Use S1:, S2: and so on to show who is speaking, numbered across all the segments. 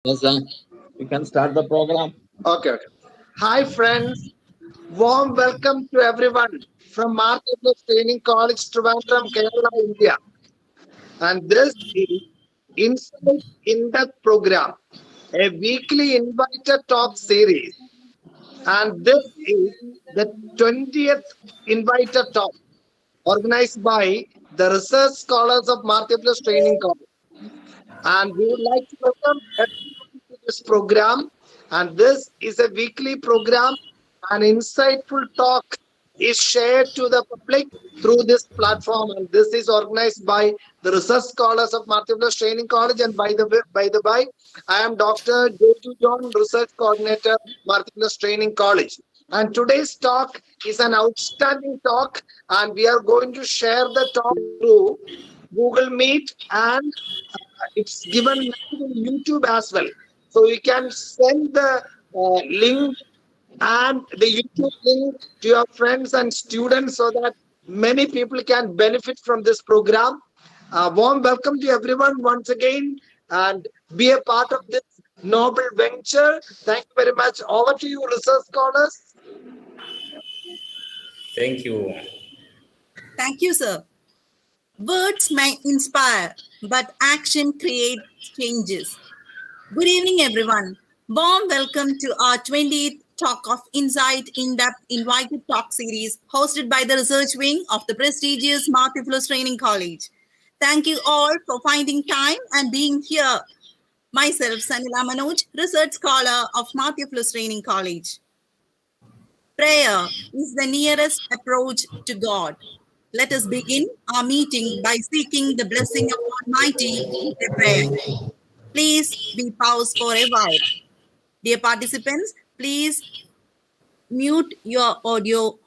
S1: Yes, sir. You can start the program.
S2: Okay. Hi, friends. Warm welcome to everyone from Marketplace Training College, Trivandrum, Kerala, India. And this is Insight Indepth program, a weekly invited talk series. And this is the 20th invited talk organized by the research scholars of Marketplace Training College. And we would like to welcome everyone to this program. And this is a weekly program. An insightful talk is shared to the public through this platform. And this is organized by the research scholars of Marketplace Training College. And by the by, I am Dr. J.T. John, research coordinator, Marketplace Training College. And today's talk is an outstanding talk, and we are going to share the talk through Google Meet, and it's given on YouTube as well. So you can send the link and the YouTube link to your friends and students so that many people can benefit from this program. Warm welcome to everyone once again, and be a part of this noble venture. Thank you very much. Over to you, research scholars.
S3: Thank you.
S4: Thank you, sir. Words may inspire, but action creates changes. Good evening, everyone. Warm welcome to our 20th Talk of Insight In-Depth Invited Talk series hosted by the research wing of the prestigious Marketplace Training College. Thank you all for finding time and being here. Myself, Sanila Manoj, research scholar of Marketplace Training College. Prayer is the nearest approach to God. Let us begin our meeting by seeking the blessing of Almighty with a prayer. Please be paused for a while. Dear participants, please mute your audio.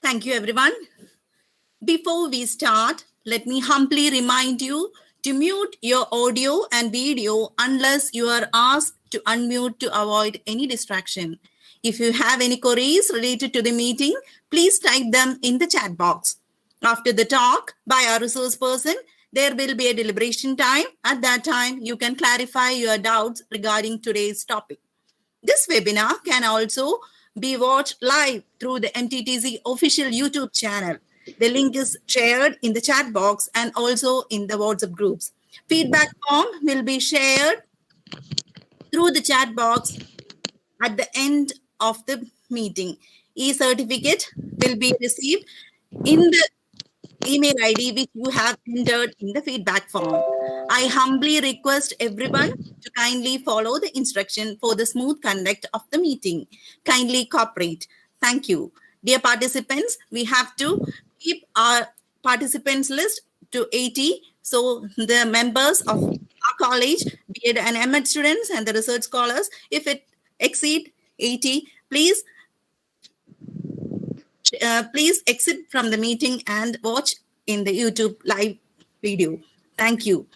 S4: Thank you, everyone. Before we start, let me humbly remind you to mute your audio and video unless you are asked to unmute to avoid any distraction. If you have any queries related to the meeting, please type them in the chat box. After the talk by our resource person, there will be a deliberation time. At that time, you can clarify your doubts regarding today's topic. This webinar can also be watched live through the MTTC official YouTube channel. The link is shared in the chat box and also in the WhatsApp groups. Feedback form will be shared through the chat box at the end of the meeting. E-certificate will be received in the email ID which you have entered in the feedback form. I humbly request everyone to kindly follow the instruction for the smooth conduct of the meeting. Kindly cooperate. Thank you. Dear participants, we have to keep our participants list to 80. So the members of our college, be it an M.Ed students and the research scholars, if it exceed 80, please exit from the meeting and watch in the YouTube live video. Thank you.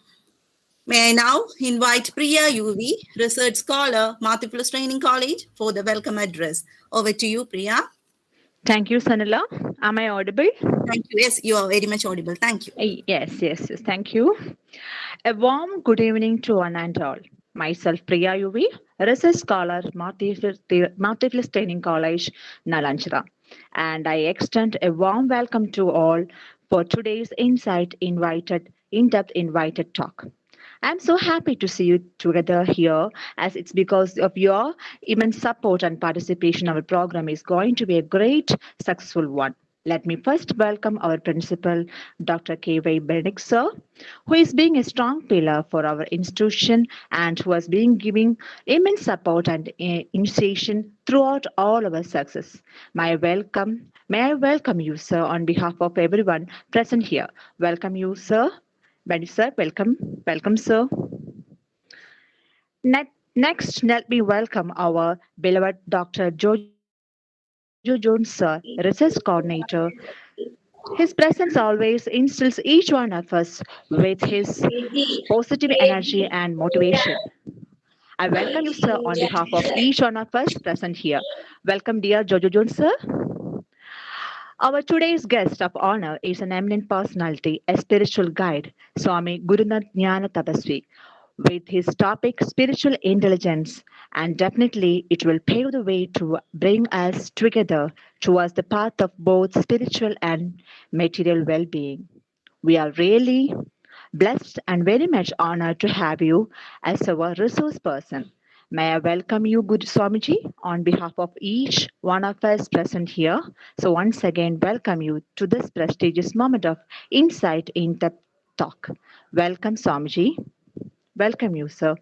S4: May I now invite Priya UV, research scholar, Multiple Training College, for the welcome address. Over to you, Priya.
S3: Thank you, Sanila. Am I audible?
S4: Thank you. Yes, you are very much audible. Thank you.
S3: Yes. Thank you. A warm good evening to one and all. Myself, Priya UV, research scholar, Multiple Training College, Nalanchara. And I extend a warm welcome to all for today's in-depth invited talk. I'm so happy to see you together here, as it's because of your immense support and participation. Our program is going to be a great, successful one. Let me first welcome our principal, Dr. K.Y. Benedict, sir, who is being a strong pillar for our institution and who has been giving immense support and initiation throughout all our success. May I welcome you, sir, on behalf of everyone present here. Welcome you, sir. Benedict, sir, welcome, sir. Next, let me welcome our beloved Dr. Jojo Jones, sir, research coordinator. His presence always instills each one of us with his positive energy and motivation. I welcome you, sir, on behalf of each one of us present here. Welcome, dear Jojo Jones, sir. Our today's guest of honor is an eminent personality, a spiritual guide, Swami Gurunand Jnana Thapaswi, with his topic spiritual intelligence, and definitely it will pave the way to bring us together towards the path of both spiritual and material well-being. We are really blessed and very much honored to have you as our resource person. May I welcome you, good Swamiji, on behalf of each one of us present here. So once again, welcome you to this prestigious moment of insight in the talk. Welcome, Swamiji. Welcome you, sir.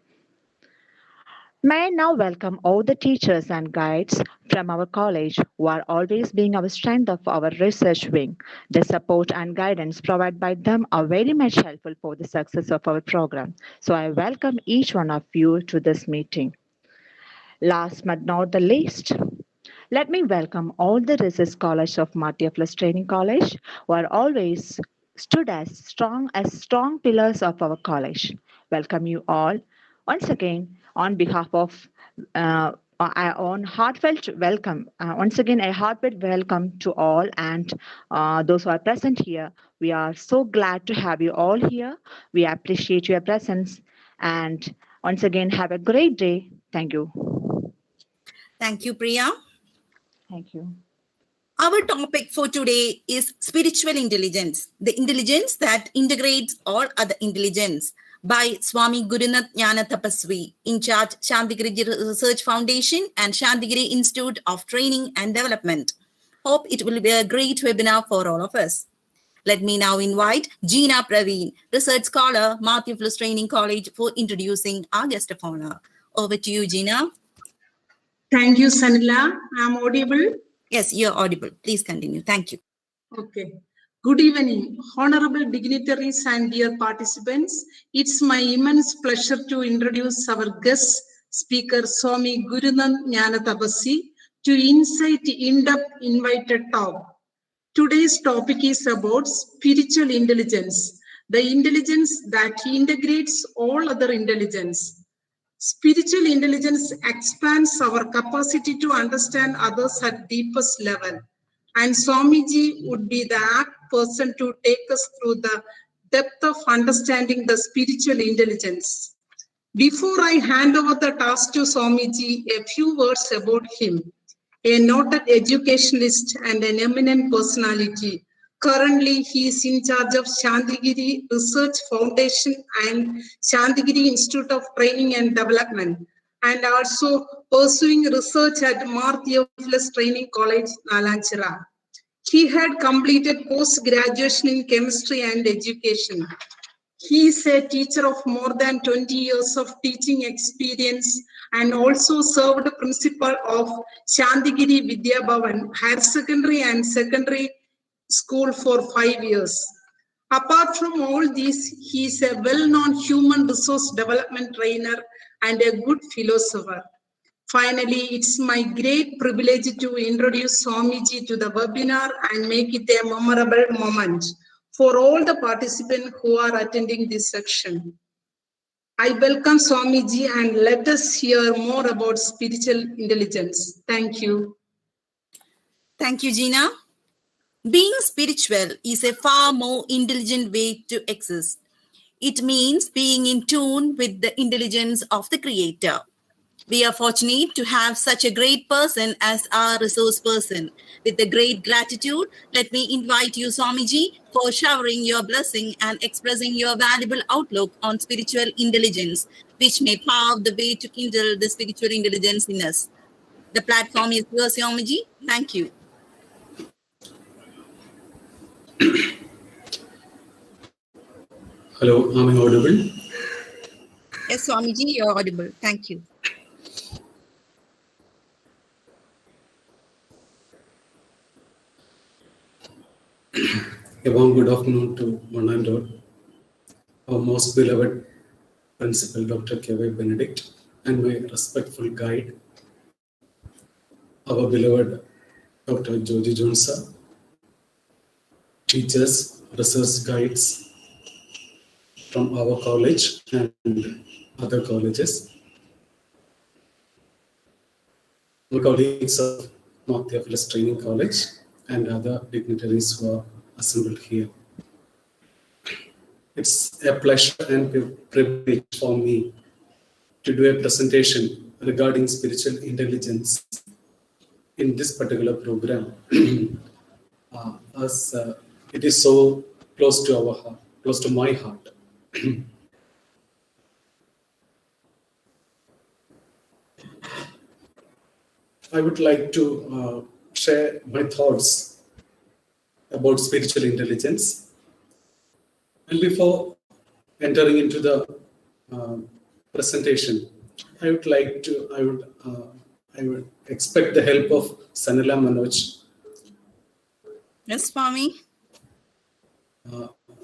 S3: May I now welcome all the teachers and guides from our college who are always being our strength of our research wing. The support and guidance provided by them are very much helpful for the success of our program. So I welcome each one of you to this meeting. Last but not the least, let me welcome all the research scholars of Multiple Training College who are always stood as strong pillars of our college. Welcome you all. Once again, on behalf of on heartfelt welcome. Once again, a heartfelt welcome to all and those who are present here. We are so glad to have you all here. We appreciate your presence. And once again, have a great day. Thank you.
S4: Thank you, Priya.
S3: Thank you.
S4: Our topic for today is spiritual intelligence, the intelligence that integrates all other intelligence, by Swami Gurunand Jnana Thapaswi, in charge Shantigiri Research Foundation and Shantigiri Institute of Training and Development. Hope it will be a great webinar for all of us. Let me now invite Jeena Praveen, research scholar, Multiple Training College, for introducing our guest of honor. Over to you, Jeena.
S5: Thank you, Sanila. I'm audible?
S4: Yes, you're audible. Please continue. Thank you.
S5: Okay. Good evening, honorable dignitaries and dear participants. It's my immense pleasure to introduce our guest speaker, Swami Gurunand Jnana Thapaswi, to insight in-depth invited talk. Today's topic is about spiritual intelligence, the intelligence that integrates all other intelligence. Spiritual intelligence expands our capacity to understand others at deepest level. And Swamiji would be the apt person to take us through the depth of understanding the spiritual intelligence. Before I hand over the task to Swamiji, a few words about him. A noted educationalist and an eminent personality. Currently, he is in charge of Shantigiri Research Foundation and Shantigiri Institute of Training and Development, and also pursuing research at Multiple Training College, Nalanchara. He had completed post-graduation in chemistry and education. He is a teacher of more than 20 years of teaching experience and also served principal of Shantigiri Vidya Bhavan Higher Secondary and Secondary School for 5 years. Apart from all these, he is a well-known human resource development trainer and a good philosopher. Finally, it's my great privilege to introduce Swamiji to the webinar and make it a memorable moment for all the participants who are attending this section. I welcome Swamiji and let us hear more about spiritual intelligence. Thank you.
S4: Thank you, Gina. Being spiritual is a far more intelligent way to exist. It means being in tune with the intelligence of the Creator. We are fortunate to have such a great person as our resource person. With a great gratitude, let me invite you, Swamiji, for showering your blessing and expressing your valuable outlook on spiritual intelligence, which may pave the way to kindle the spiritual intelligence in us. The platform is yours, Swamiji. Thank you.
S6: Hello, am I audible?
S4: Yes, Swamiji, you're audible. Thank you.
S6: A warm good afternoon to one and all. Our most beloved Principal Dr. K.Y. Benedict and my respectful guide, our beloved Dr. Joji Jones, teachers, research guides from our college and other colleges, my colleagues of North Theophilus Training College and other dignitaries who are assembled here. It's a pleasure and a privilege for me to do a presentation regarding spiritual intelligence in this particular program, as it is so close to our heart, close to my heart. I would like to share my thoughts about spiritual intelligence. And before entering into the presentation, I would expect the help of Sanila Manoj.
S4: Yes, Swami.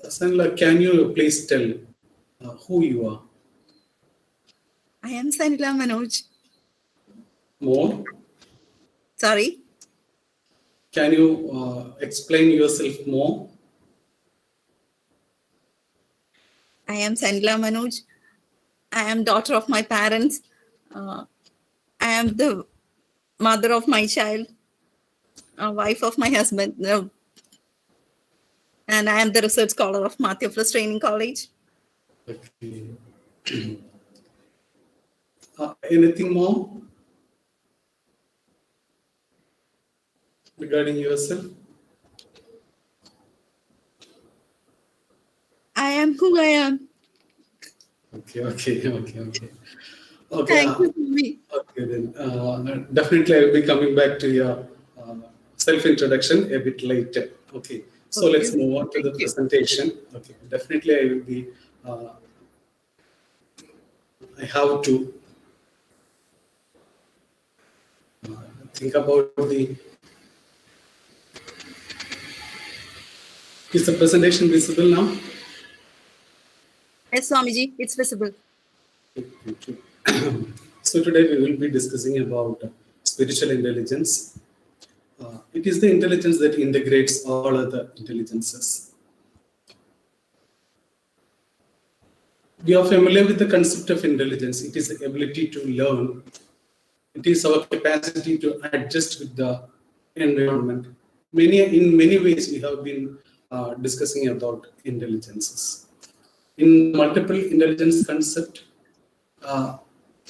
S6: Sanila, can you please tell who you are?
S4: I am Sanila Manoj.
S6: More?
S4: Sorry.
S6: Can you explain yourself more?
S4: I am Sanila Manoj. I am daughter of my parents. I am the mother of my child, wife of my husband. No. And I am the research scholar of North Theophilus Training College.
S6: Okay. Anything more regarding yourself?
S4: I am who I am.
S6: Okay.
S4: Thank you, Swami.
S6: Okay, then definitely I will be coming back to your self-introduction a bit later. Okay, so
S4: Okay.
S6: let's move on to the presentation. Okay, definitely I will be, I have to think about is the presentation visible now?
S4: Yes, Swamiji, it's visible.
S6: Thank you. So today we will be discussing about spiritual intelligence. It is the intelligence that integrates all other intelligences. We are familiar with the concept of intelligence. It is the ability to learn. It is our capacity to adjust with the environment. In many ways, we have been discussing about intelligences. In multiple intelligence concept,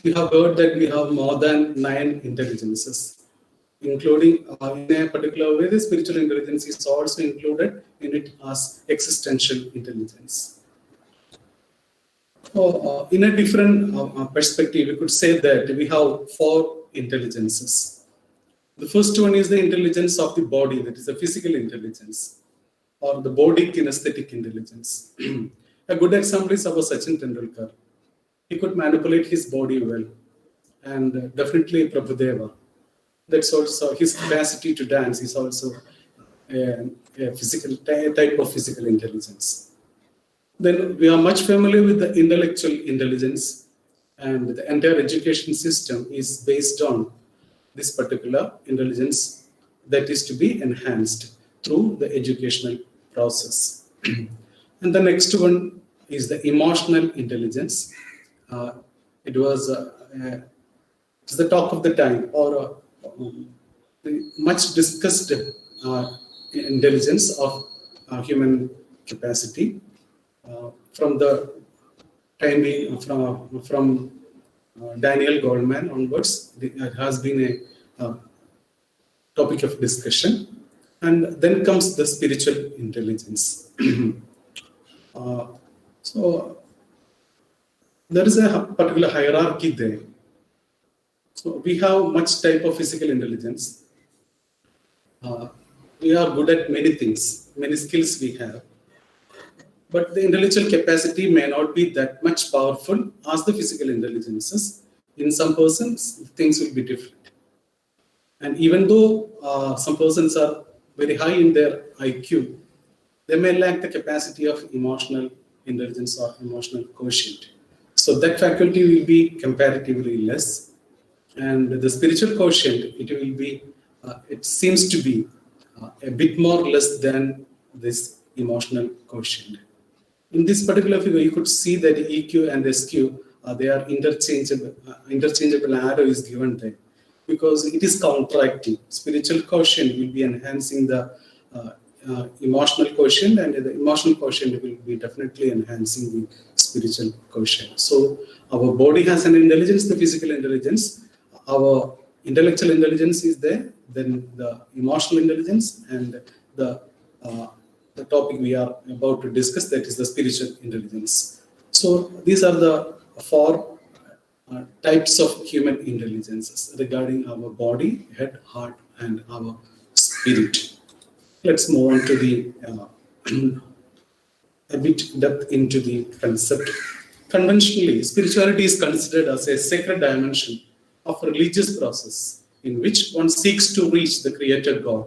S6: we have heard that we have more than 9 intelligences, including in a particular way, the spiritual intelligence is also included in it as existential intelligence. So, in a different perspective, we could say that we have 4 intelligences. The first one is the intelligence of the body, that is the physical intelligence, or the body kinesthetic intelligence. A good example is our Sachin Tendulkar. He could manipulate his body well, and definitely Prabhudeva. That's also his capacity to dance is also a physical type of physical intelligence. Then we are much familiar with the intellectual intelligence, and the entire education system is based on this particular intelligence that is to be enhanced through the educational process. And the next one is the emotional intelligence. It's the talk of the time, or the much discussed intelligence of human capacity. From the time from Daniel Goleman onwards, it has been a topic of discussion. And then comes the spiritual intelligence. So there is a particular hierarchy there. So we have much type of physical intelligence. We are good at many things, many skills we have. But the intellectual capacity may not be that much powerful as the physical intelligences. In some persons, things will be different. And even though some persons are very high in their IQ, they may lack the capacity of emotional intelligence or emotional quotient. So that faculty will be comparatively less. And the spiritual quotient, it seems to be a bit more less than this emotional quotient. In this particular figure, you could see that EQ and SQ, they are interchangeable. Interchangeable arrow is given there because it is counteracting. Spiritual quotient will be enhancing the emotional quotient, and the emotional quotient will be definitely enhancing the spiritual quotient. So our body has an intelligence, the physical intelligence. Our intellectual intelligence is there, then the emotional intelligence, and the topic we are about to discuss, that is the spiritual intelligence. So these are the four types of human intelligences regarding our body, head, heart, and our spirit. Let's move on to the a bit depth into the concept. Conventionally, spirituality is considered as a sacred dimension of a religious process in which one seeks to reach the Creator God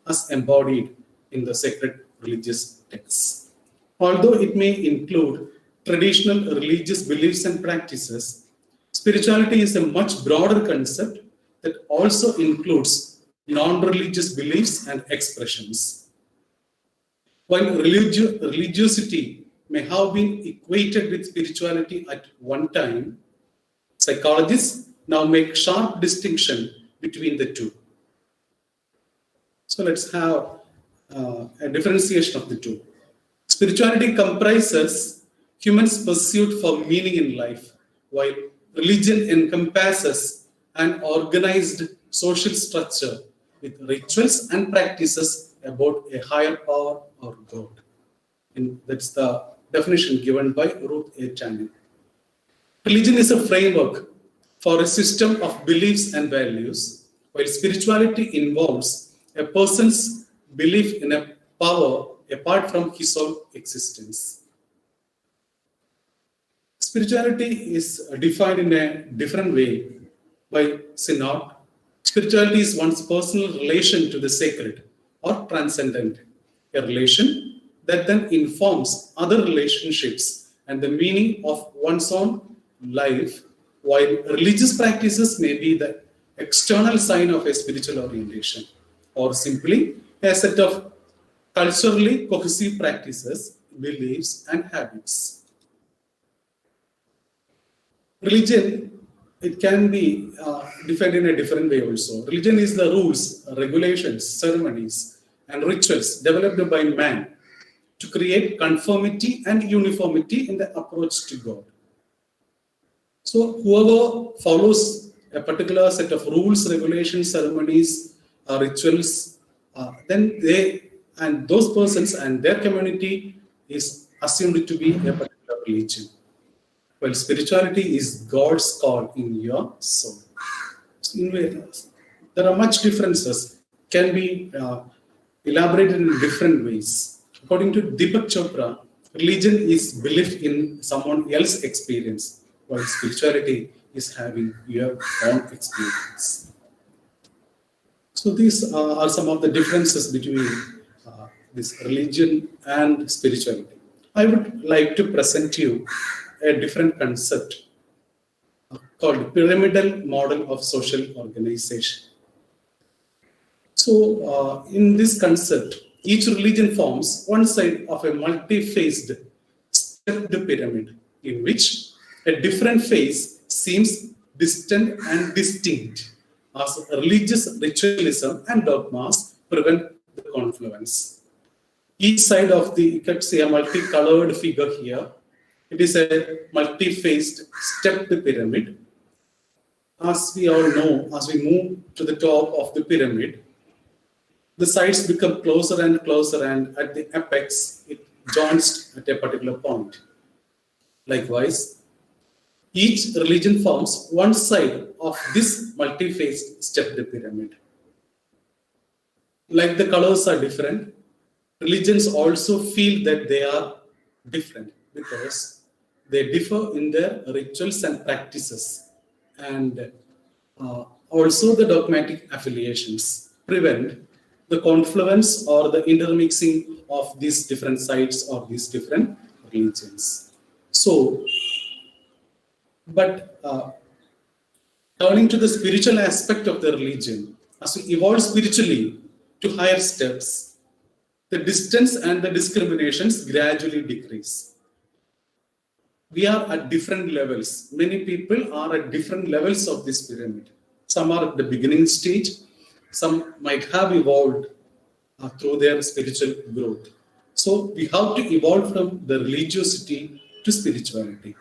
S6: as embodied in the sacred religious texts. Although it may include traditional religious beliefs and practices, spirituality is a much broader concept that also includes non-religious beliefs and expressions. While religiosity may have been equated with spirituality at one time, psychologists now make sharp distinction between the two. So let's have a differentiation of the two. Spirituality comprises humans' pursuit for meaning in life, while religion encompasses an organized social structure with rituals and practices about a higher power or God. And that's the definition given by Ruth A. Channing. Religion is a framework for a system of beliefs and values, while spirituality involves a person's belief in a power apart from his own existence. Spirituality is defined in a different way by Synod. Spirituality is one's personal relation to the sacred or transcendent, a relation that then informs other relationships and the meaning of one's own life, while religious practices may be the external sign of a spiritual orientation, or simply a set of culturally cohesive practices, beliefs, and habits. Religion, it can be defined in a different way also. Religion is the rules, regulations, ceremonies, and rituals developed by man to create conformity and uniformity in the approach to God. So whoever follows a particular set of rules, regulations, ceremonies, rituals, then they and those persons and their community is assumed to be a particular religion. Well, spirituality is God's call in your soul. So there are much differences, can be elaborated in different ways. According to Deepak Chopra, religion is belief in someone else's experience, while spirituality is having your own experience. So these are some of the differences between this religion and spirituality. I would like to present you a different concept called pyramidal model of social organization. So in this concept, each religion forms one side of a multi-phased stepped pyramid in which a different phase seems distant and distinct as religious ritualism and dogmas prevent the confluence. Each side of the, you can see a multicolored figure here. It is a multi-phased stepped pyramid. As we all know, as we move to the top of the pyramid, the sides become closer and closer, and at the apex, it joins at a particular point. Likewise, each religion forms one side of this multi-phased stepped pyramid. Like the colors are different, religions also feel that they are different because they differ in their rituals and practices, and also the dogmatic affiliations prevent the confluence or the intermixing of these different sides or these different religions. So, but turning to the spiritual aspect of the religion, as we evolve spiritually to higher steps, the distance and the discriminations gradually decrease. We are at different levels. Many people are at different levels of this pyramid. Some are at the beginning stage. Some might have evolved through their spiritual growth. So we have to evolve from the religiosity to spirituality.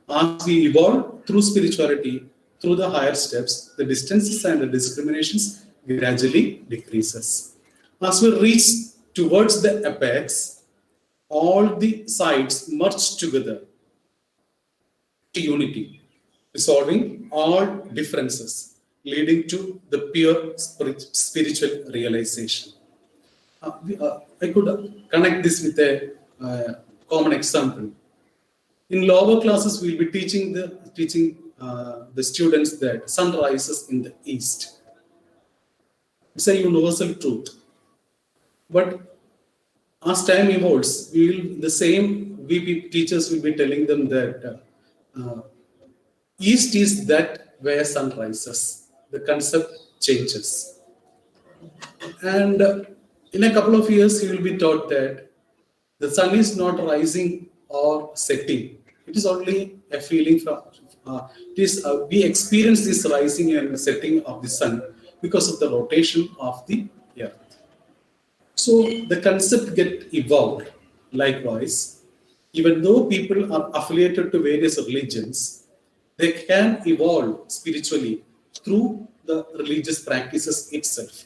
S6: As we evolve through spirituality, through the higher steps, the distances and the discriminations gradually decreases. As we reach towards the apex, all the sides merge together to unity, resolving all differences, leading to the pure spiritual realization. I could connect this with a common example. In lower classes, we'll be teaching the students that sun rises in the east. It's a universal truth. But as time evolves, we teachers will be telling them that east is that where sun rises. The concept changes. And in a couple of years, you will be taught that the sun is not rising or setting. It is only a feeling from, we experience this rising and setting of the sun because of the rotation of the earth. So the concept get evolved. Likewise, even though people are affiliated to various religions, they can evolve spiritually through the religious practices itself.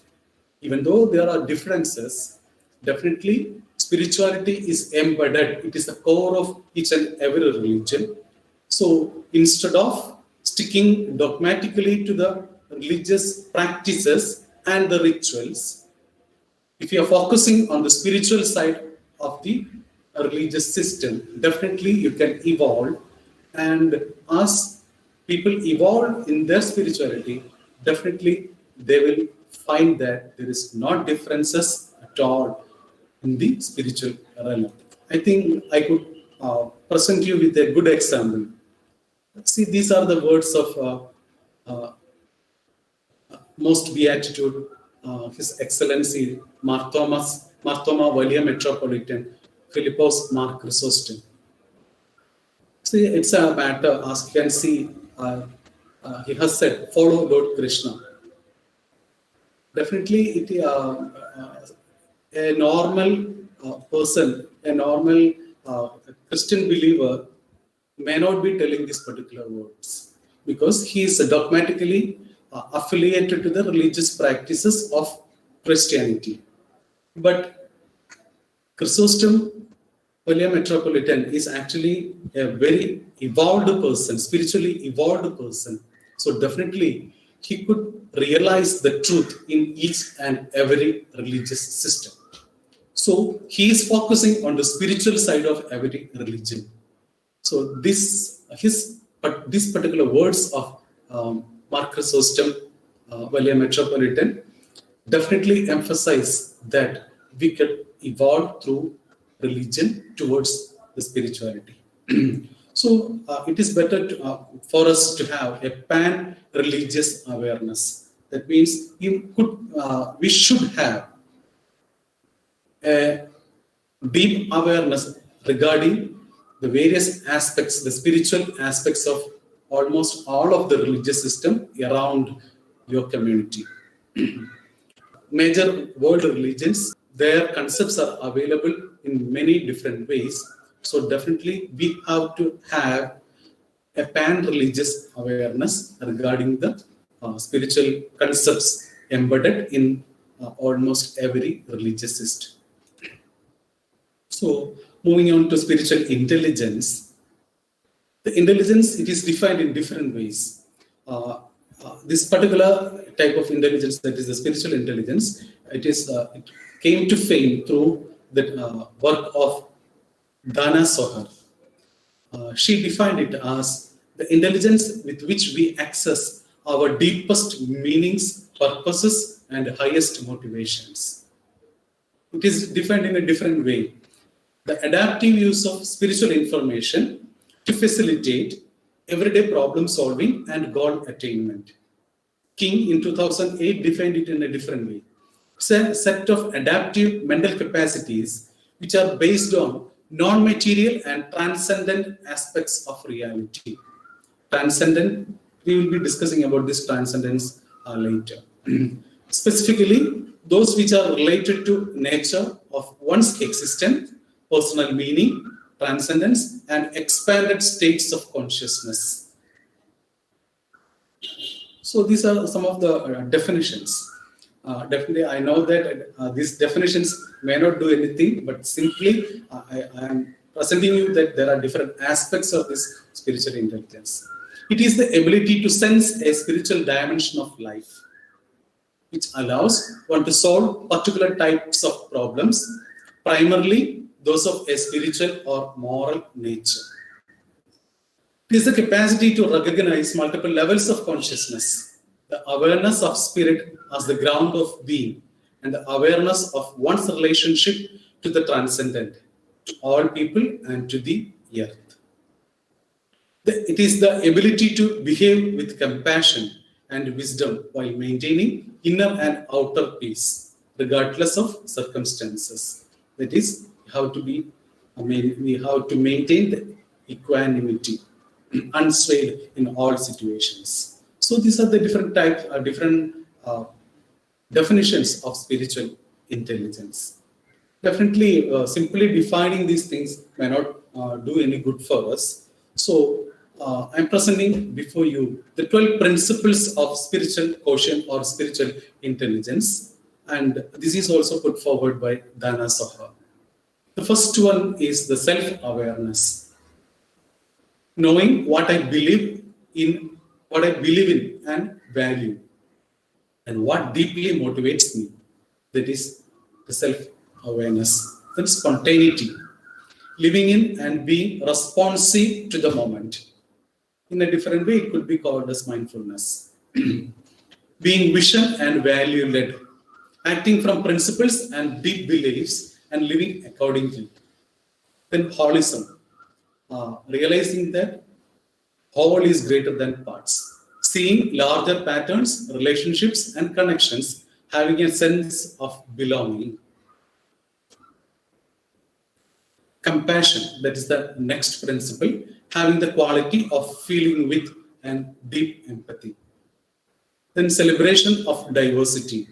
S6: Even though there are differences, definitely spirituality is embedded. It is the core of each and every religion. So instead of sticking dogmatically to the religious practices and the rituals, if you are focusing on the spiritual side of the religious system, definitely you can evolve. And as people evolve in their spirituality, definitely they will find that there is not differences at all in the spiritual realm. I think I could present you with a good example. See, these are the words of Most Beatitude, His Excellency Marthoma Valia Metropolitan Philippos Mar Chrysostom. See, it's a matter, as you can see, he has said, follow Lord Krishna. Definitely, a normal person, a normal Christian believer may not be telling these particular words because he is dogmatically affiliated to the religious practices of Christianity. But Chrysostom Valia Metropolitan is actually a very evolved person, spiritually evolved person. So definitely he could realize the truth in each and every religious system. So he is focusing on the spiritual side of every religion. So his but these particular words of Mark Chrysostom, William Metropolitan, definitely emphasize that we can evolve through religion towards the spirituality. So it is better for us to have a pan-religious awareness. That means we should have a deep awareness regarding the various aspects, the spiritual aspects of almost all of the religious system around your community. Major world religions, their concepts are available in many different ways. So definitely we have to have a pan-religious awareness regarding the spiritual concepts embedded in almost every religious system. So moving on to spiritual intelligence. The intelligence, it is defined in different ways. This particular type of intelligence, that is the spiritual intelligence, it came to fame through the work of Dana Sohar. She defined it as the intelligence with which we access our deepest meanings, purposes, and highest motivations. It is defined in a different way. The adaptive use of spiritual information to facilitate everyday problem solving and goal attainment. King in 2008 defined it in a different way. It's a set of adaptive mental capacities which are based on non-material and transcendent aspects of reality. Transcendent, we will be discussing about this transcendence later. Specifically, those which are related to nature of one's existence, personal meaning, transcendence, and expanded states of consciousness. So these are some of the definitions. Definitely, I know that these definitions may not do anything, but simply I am presenting you that there are different aspects of this spiritual intelligence. It is the ability to sense a spiritual dimension of life, which allows one to solve particular types of problems, primarily those of a spiritual or moral nature. It is the capacity to recognize multiple levels of consciousness, the awareness of spirit as the ground of being, and the awareness of one's relationship to the transcendent, to all people and to the earth. It is the ability to behave with compassion and wisdom while maintaining inner and outer peace, regardless of circumstances. That is, we have to maintain the equanimity, unswayed in all situations. So these are the different types, definitions of spiritual intelligence. Definitely, simply defining these things may not do any good for us. So I'm presenting before you the 12 principles of spiritual quotient or spiritual intelligence, and this is also put forward by Dana Sohar. The first one is the self-awareness, knowing what I believe in and value, and what deeply motivates me. That is the self-awareness. Then spontaneity, living in and being responsive to the moment. In a different way, it could be called as mindfulness. Being vision and value-led, acting from principles and deep beliefs and living accordingly. Then holism, realizing that whole is greater than parts. Seeing larger patterns, relationships, and connections, having a sense of belonging. Compassion, that is the next principle, having the quality of feeling with and deep empathy. Then celebration of diversity,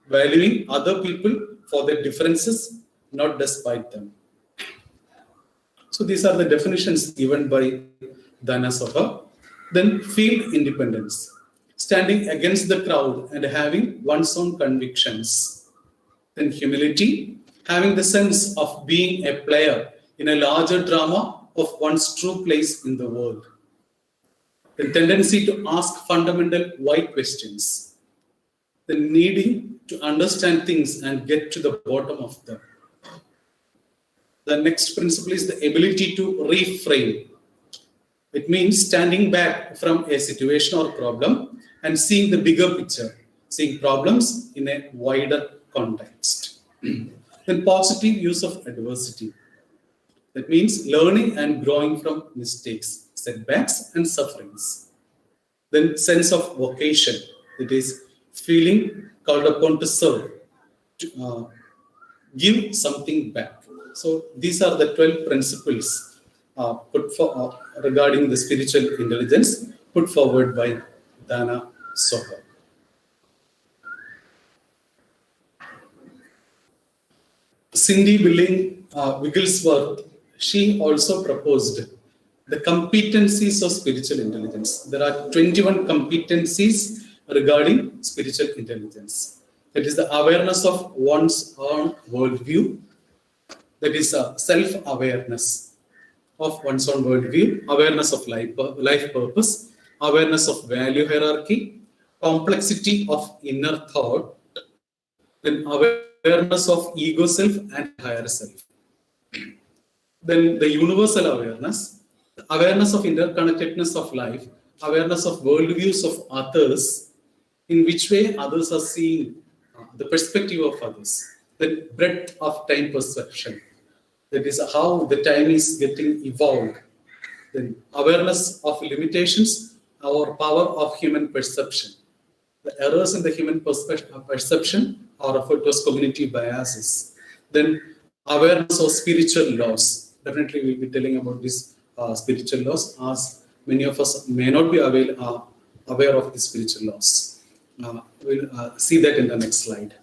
S6: valuing other people for their differences, not despite them. So these are the definitions given by Dana Sohar. Then field independence, standing against the crowd and having one's own convictions. Then humility, having the sense of being a player in a larger drama of one's true place in the world. The tendency to ask fundamental why questions. The needing to understand things and get to the bottom of them. The next principle is the ability to reframe. It means standing back from a situation or problem and seeing the bigger picture, seeing problems in a wider context. Then positive use of adversity. That means learning and growing from mistakes, setbacks, and sufferings. Then sense of vocation. That is feeling called upon to serve, to give something back. So these are the 12 principles regarding the spiritual intelligence put forward by Dana Soka. Cindy Wigglesworth, she also proposed the competencies of spiritual intelligence. There are 21 competencies regarding spiritual intelligence. That is the awareness of one's own worldview. That is self-awareness of one's own worldview, awareness of life purpose, awareness of value hierarchy, complexity of inner thought, then awareness of ego self and higher self. Then the universal awareness, the awareness of interconnectedness of life, awareness of worldviews of others, in which way others are seeing the perspective of others, the breadth of time perception. That is how the time is getting evolved. Then awareness of limitations or power of human perception. The errors in the human perception are referred to as cognitive biases. Then awareness of spiritual laws. Definitely we'll be telling about these spiritual laws, as many of us may not be aware of the spiritual laws. We'll see that in the next slide.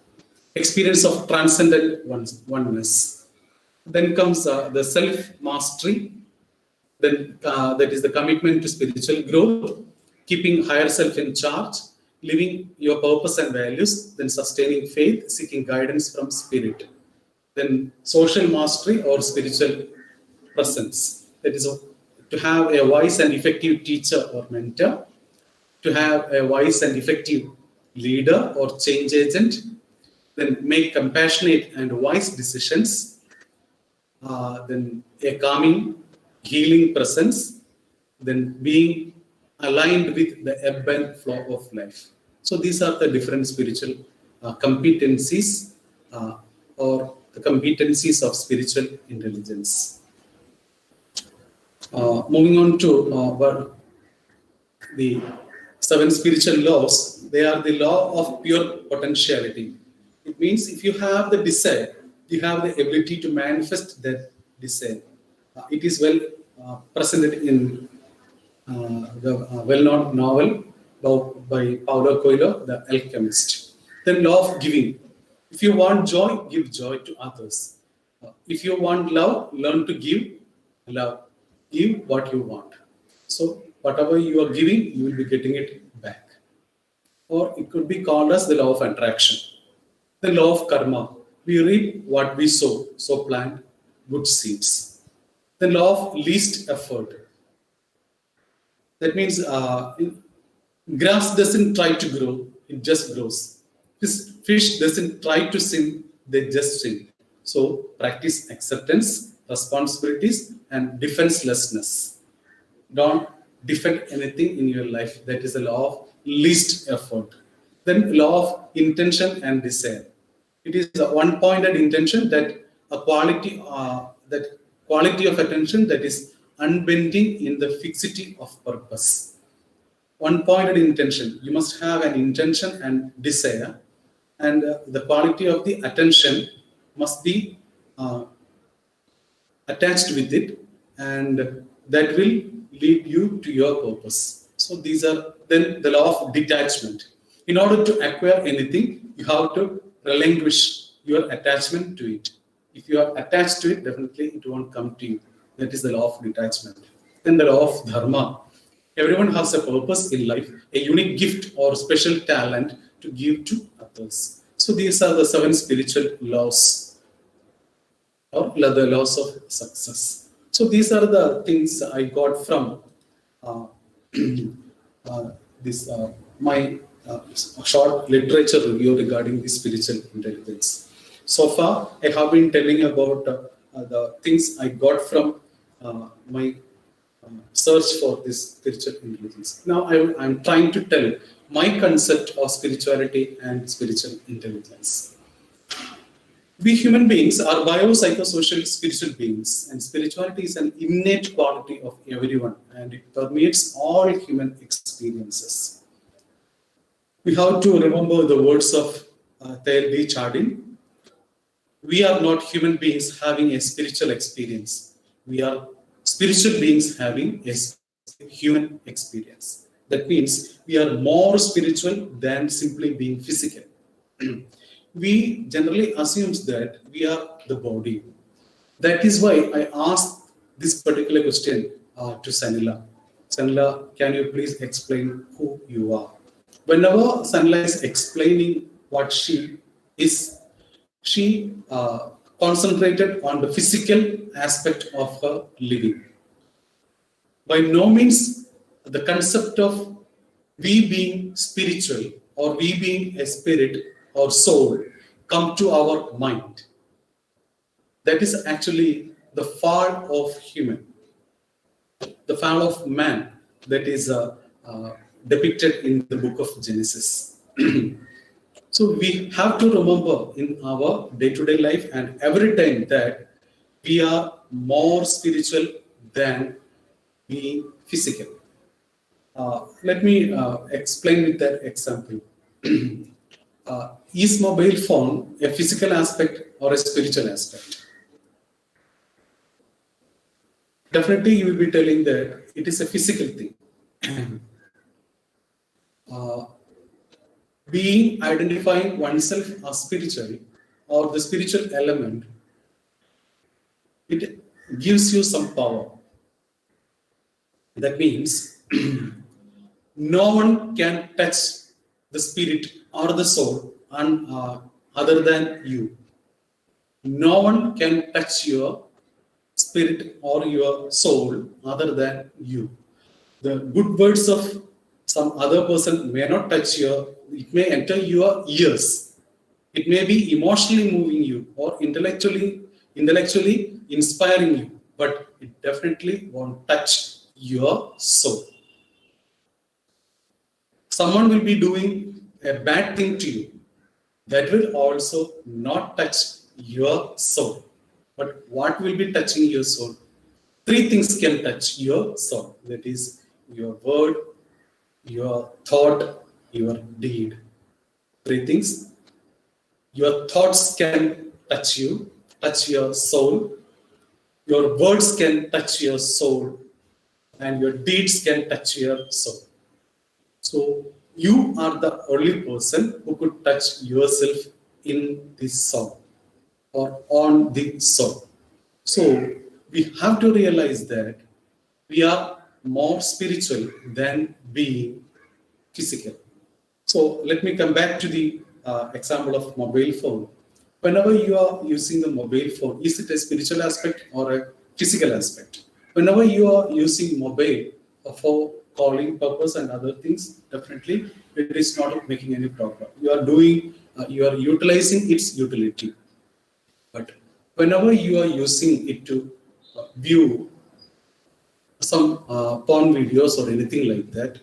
S6: Experience of transcendent oneness. Then comes the self-mastery. Then that is the commitment to spiritual growth, keeping higher self in charge, living your purpose and values, then sustaining faith, seeking guidance from spirit. Then social mastery or spiritual presence. That is to have a wise and effective teacher or mentor, to have a wise and effective leader or change agent, then make compassionate and wise decisions, then a calming, healing presence, then being aligned with the ebb and flow of life. So these are the different spiritual competencies or the competencies of spiritual intelligence. Moving on to the 7 spiritual laws, they are the law of pure potentiality. It means if you have the desire, you have the ability to manifest that desire. It is well presented in the well-known novel by Paulo Coelho, The Alchemist. Then law of giving. If you want joy, give joy to others. If you want love, learn to give love. Give what you want. So whatever you are giving, you will be getting it back. Or it could be called as the law of attraction. The law of karma. We reap what we sow, so plant good seeds. The law of least effort. That means grass doesn't try to grow, it just grows. Fish doesn't try to swim, they just swim. So practice acceptance, responsibilities, and defenselessness. Don't defend anything in your life. That is the law of least effort. Then law of intention and desire. It is a one-pointed intention, that a quality of attention that is unbending in the fixity of purpose. One-pointed intention. You must have an intention and desire, and the quality of the attention must be attached with it, and that will lead you to your purpose. So these are then the law of detachment. In order to acquire anything, you have to relinquish your attachment to it. If you are attached to it, definitely it won't come to you. That is the law of detachment. Then the law of dharma. Everyone has a purpose in life, a unique gift or special talent to give to others. So these are the 7 spiritual laws, or the laws of success. So these are the things I got from my short literature review regarding the spiritual intelligence. So far, I have been telling about the things I got from my search for this spiritual intelligence. Now I'm trying to tell my concept of spirituality and spiritual intelligence. We human beings are biopsychosocial spiritual beings, and spirituality is an innate quality of everyone, and it permeates all human experiences. We have to remember the words of Thapaswi Chardin. We are not human beings having a spiritual experience. We are spiritual beings having a human experience. That means we are more spiritual than simply being physical. We generally assume that we are the body. That is why I asked this particular question to Sanila. Sanila, can you please explain who you are? Whenever Sanila is explaining what she is, she concentrated on the physical aspect of her living. By no means the concept of we being spiritual or we being a spirit or soul come to our mind. That is actually the fall of human, the fall of man that is depicted in the book of Genesis. So we have to remember in our day-to-day life and every time that we are more spiritual than being physical. Let me explain with that example. Is mobile phone a physical aspect or a spiritual aspect? Definitely you will be telling that it is a physical thing. Identifying oneself as spiritual or the spiritual element, it gives you some power. That means no one can touch the spirit or the soul other than you. No one can touch your spirit or your soul other than you. The good words of some other person may not touch it may enter your ears. It may be emotionally moving you or intellectually inspiring you, but it definitely won't touch your soul. Someone will be doing a bad thing to you. That will also not touch your soul. But what will be touching your soul? Three things can touch your soul. That is your word, your thought, your deed. Three things. Your thoughts can touch you, touch your soul. Your words can touch your soul. And your deeds can touch your soul. So you are the only person who could touch yourself in this soul or on the soul. So we have to realize that we are more spiritual than being physical. So let me come back to the example of mobile phone. Whenever you are using the mobile phone, is it a spiritual aspect or a physical aspect? Whenever you are using mobile for calling purpose and other things, definitely it is not making any problem. You are utilizing its utility. But whenever you are using it to view some porn videos or anything like that,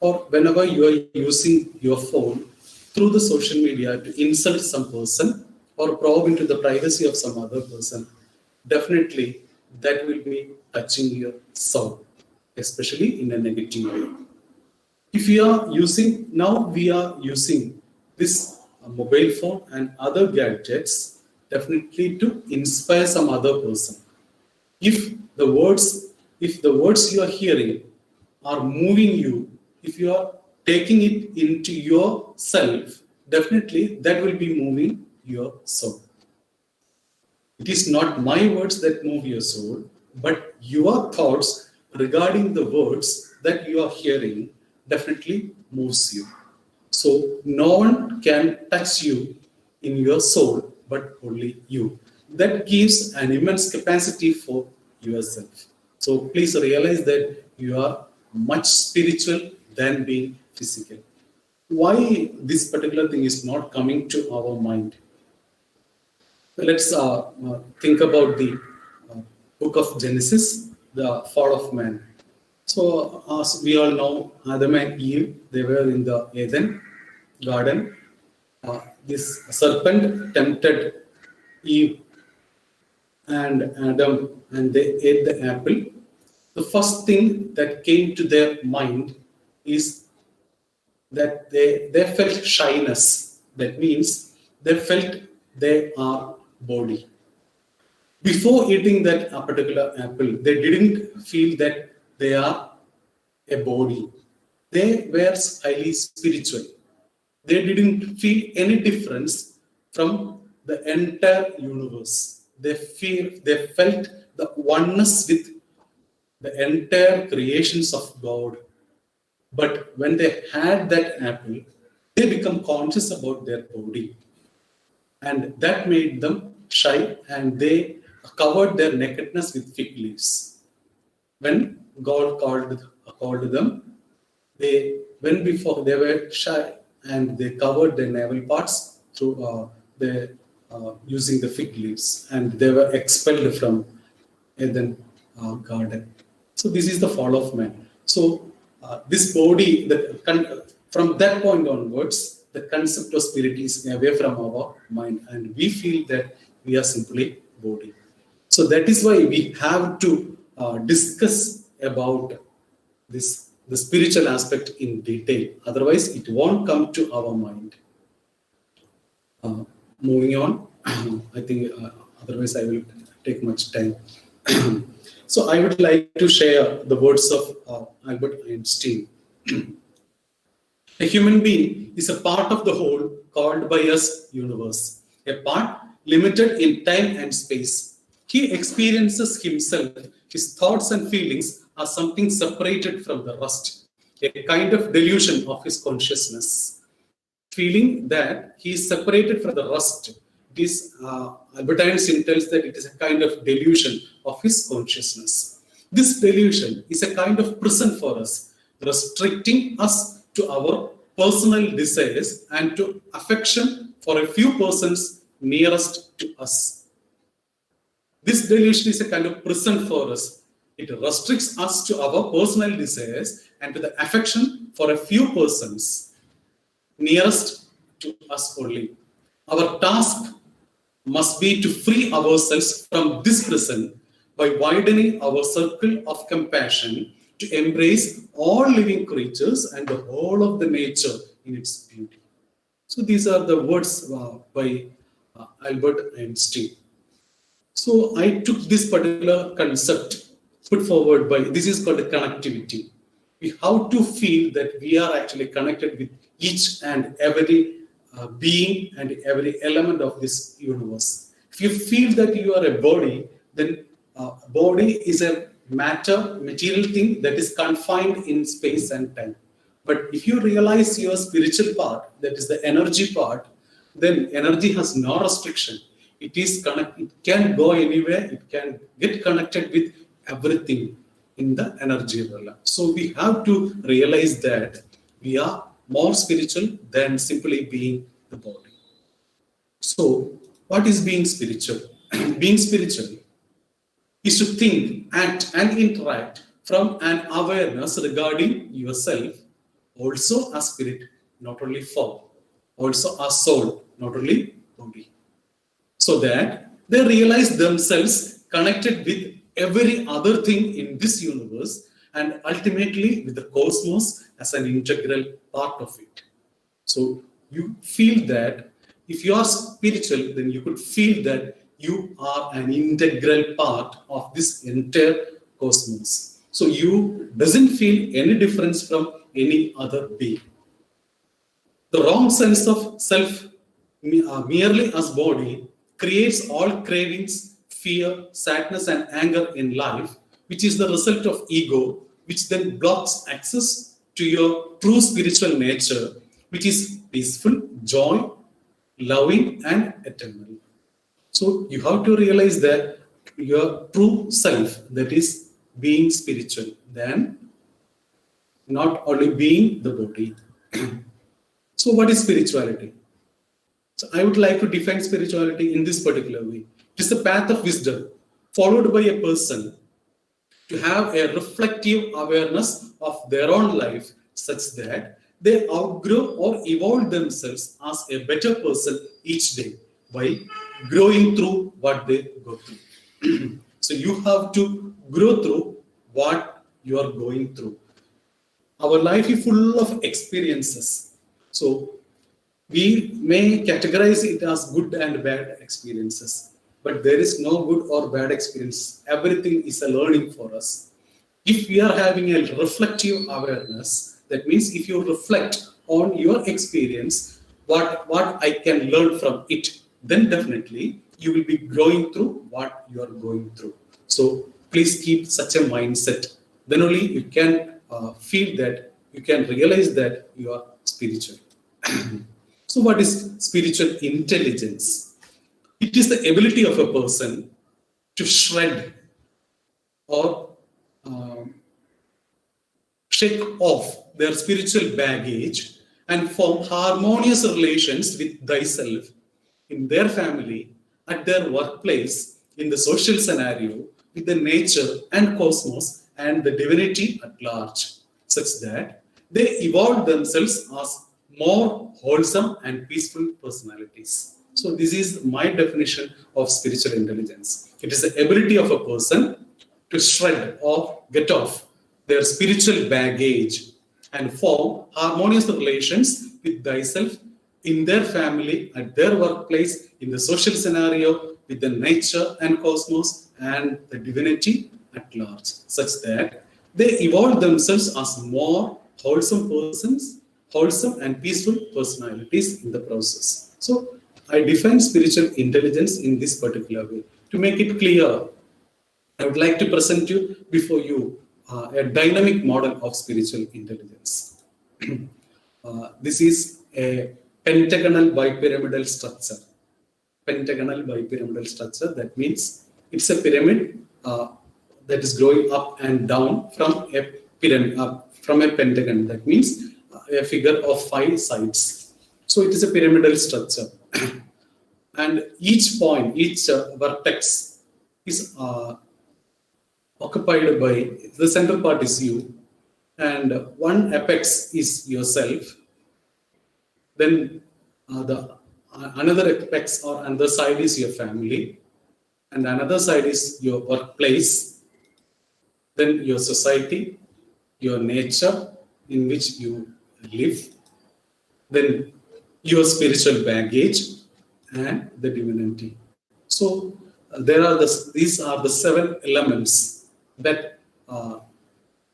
S6: or whenever you are using your phone through the social media to insult some person or probe into the privacy of some other person, definitely that will be touching your soul, especially in a negative way. If we are using this mobile phone and other gadgets definitely to inspire some other person. If the words you are hearing are moving you, if you are taking it into yourself, definitely that will be moving your soul. It is not my words that move your soul, but your thoughts regarding the words that you are hearing definitely moves you. So no one can touch you in your soul, but only you. That gives an immense capacity for yourself. So please realize that you are much spiritual than being physical. Why this particular thing is not coming to our mind? Let's think about the book of Genesis, the fall of man. So, as we all know, Adam and Eve, they were in the Eden garden. This serpent tempted Eve and Adam, and they ate the apple. The first thing that came to their mind is that they felt shyness. That means they felt they are body. Before eating that particular apple, they didn't feel that they are a body. They were highly spiritual. They didn't feel any difference from the entire universe. They felt the oneness with the entire creations of God. But when they had that apple, they become conscious about their body. And that made them shy, and they covered their nakedness with fig leaves. When God called them, they went before they were shy, and they covered their navel parts through using the fig leaves, and they were expelled from Eden garden. So this is the fall of man. So this body, from that point onwards, the concept of spirit is away from our mind, and we feel that we are simply body. So that is why we have to discuss about the spiritual aspect in detail. Otherwise, it won't come to our mind. Moving on, I think otherwise I will take much time. So I would like to share the words of Albert Einstein. A human being is a part of the whole called by us universe, a part limited in time and space. He experiences himself, his thoughts and feelings are something separated from the rest, a kind of delusion of his consciousness. Feeling that he is separated from the rest, Albert Einstein tells that it is a kind of delusion of his consciousness. This delusion is a kind of prison for us, restricting us to our personal desires and to affection for a few persons nearest to us. This delusion is a kind of prison for us. It restricts us to our personal desires and to the affection for a few persons nearest to us only. Our task must be to free ourselves from this prison by widening our circle of compassion to embrace all living creatures and the whole of the nature in its beauty. So these are the words by Albert Einstein. So I took this particular concept put forward by, this is called connectivity. We have to feel that we are actually connected with each and every being and every element of this universe. If you feel that you are a body, then body is a material thing that is confined in space and time. But if you realize your spiritual part, that is the energy part, then energy has no restriction. It is connected, it can go anywhere, it can get connected with everything in the energy realm. So we have to realize that we are more spiritual than simply being the body. So what is being spiritual? Being spiritual is to think, act, and interact from an awareness regarding yourself, also as spirit, not only form, also as soul, not only body. So that they realize themselves connected with every other thing in this universe and ultimately with the cosmos as an integral part of it. So you feel that if you are spiritual, then you could feel that you are an integral part of this entire cosmos. So you doesn't feel any difference from any other being. The wrong sense of self merely as body creates all cravings, fear, sadness, and anger in life, which is the result of ego, which then blocks access to your true spiritual nature, which is peaceful, joy, loving, and eternal. So you have to realize that your true self, that is being spiritual, then not only being the body. So what is spirituality? So I would like to define spirituality in this particular way. It is the path of wisdom followed by a person to have a reflective awareness of their own life such that they outgrow or evolve themselves as a better person each day by growing through what they go through. So you have to grow through what you are going through. Our life is full of experiences. So we may categorize it as good and bad experiences, but there is no good or bad experience. Everything is a learning for us. If we are having a reflective awareness, that means if you reflect on your experience, what I can learn from it, then definitely you will be growing through what you are going through. So please keep such a mindset. Then only you can feel that, you can realize that you are spiritual. So what is spiritual intelligence? It is the ability of a person to shred or shake off their spiritual baggage and form harmonious relations with thyself, in their family, at their workplace, in the social scenario, with the nature and cosmos and the divinity at large, such that they evolve themselves as more wholesome and peaceful personalities. So this is my definition of spiritual intelligence. It is the ability of a person to shred or get off their spiritual baggage and form harmonious relations with thyself, in their family, at their workplace, in the social scenario, with the nature and cosmos and the divinity at large, such that they evolve themselves as more wholesome persons, wholesome and peaceful personalities in the process. So I define spiritual intelligence in this particular way. To make it clear, I would like to present you before you a dynamic model of spiritual intelligence. This is a pentagonal bipyramidal structure. Pentagonal bipyramidal structure, that means it's a pyramid that is growing up and down from a pyramid, from a pentagon. That means a figure of 5 sides. So it is a pyramidal structure. And each point, each vertex is occupied by, the central part is you, and one apex is yourself. Then another apex or another side is your family, and another side is your workplace, then your society, your nature in which you live, then your spiritual baggage, and the divinity. So these are the 7 elements that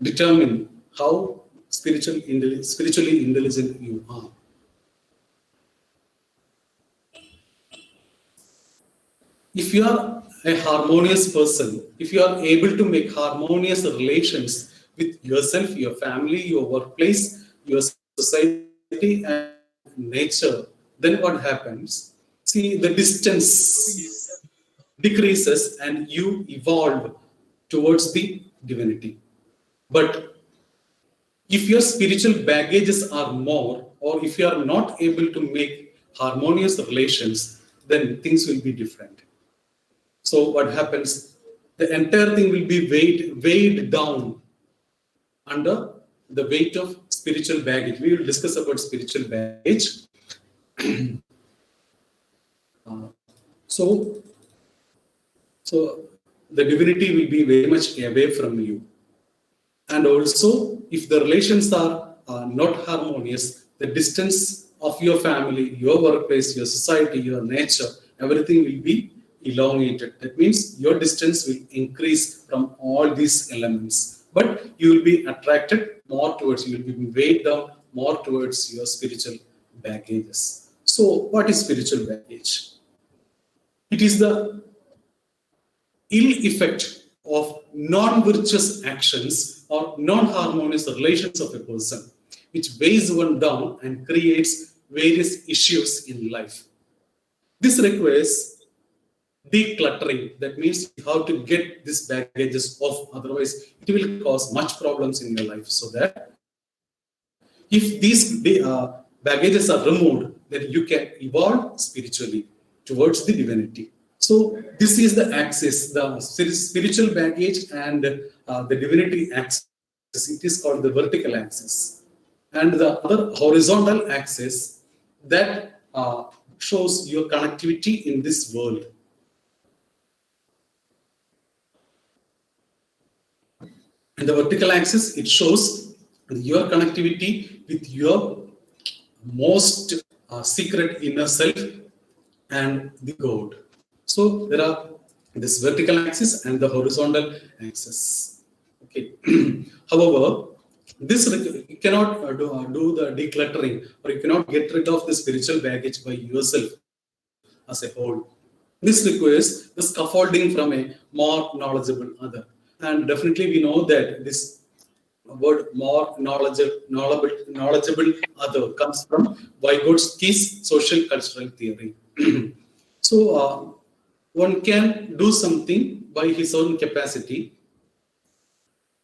S6: determine how spiritually intelligent you are. If you are a harmonious person, if you are able to make harmonious relations with yourself, your family, your workplace, your society and nature, then what happens? See, the distance decreases and you evolve towards the divinity. But if your spiritual baggages are more, or if you are not able to make harmonious relations, then things will be different. So what happens? The entire thing will be weighed down under the weight of spiritual baggage. We will discuss about spiritual baggage. So the divinity will be very much away from you. And also, if the relations are not harmonious, the distance of your family, your workplace, your society, your nature, everything will be elongated. That means your distance will increase from all these elements. But you will be attracted more towards, you will be weighed down more towards your spiritual baggages. So what is spiritual baggage? It is the ill effect of non-virtuous actions or non-harmonious relations of a person, which weighs one down and creates various issues in life. This requires decluttering. That means you have to get these baggages off, otherwise it will cause much problems in your life. So that if these baggages are removed, then you can evolve spiritually towards the divinity. So this is the axis, the spiritual baggage and the divinity axis. It is called the vertical axis. And the other horizontal axis that shows your connectivity in this world. And the vertical axis, it shows your connectivity with your most secret inner self and the God. So there are this vertical axis and the horizontal axis. Okay. However, this you cannot do the decluttering, or you cannot get rid of the spiritual baggage by yourself as a whole. This requires the scaffolding from a more knowledgeable other. And definitely we know that this word more knowledgeable other comes from Vygotsky's social cultural theory. So one can do something by his own capacity,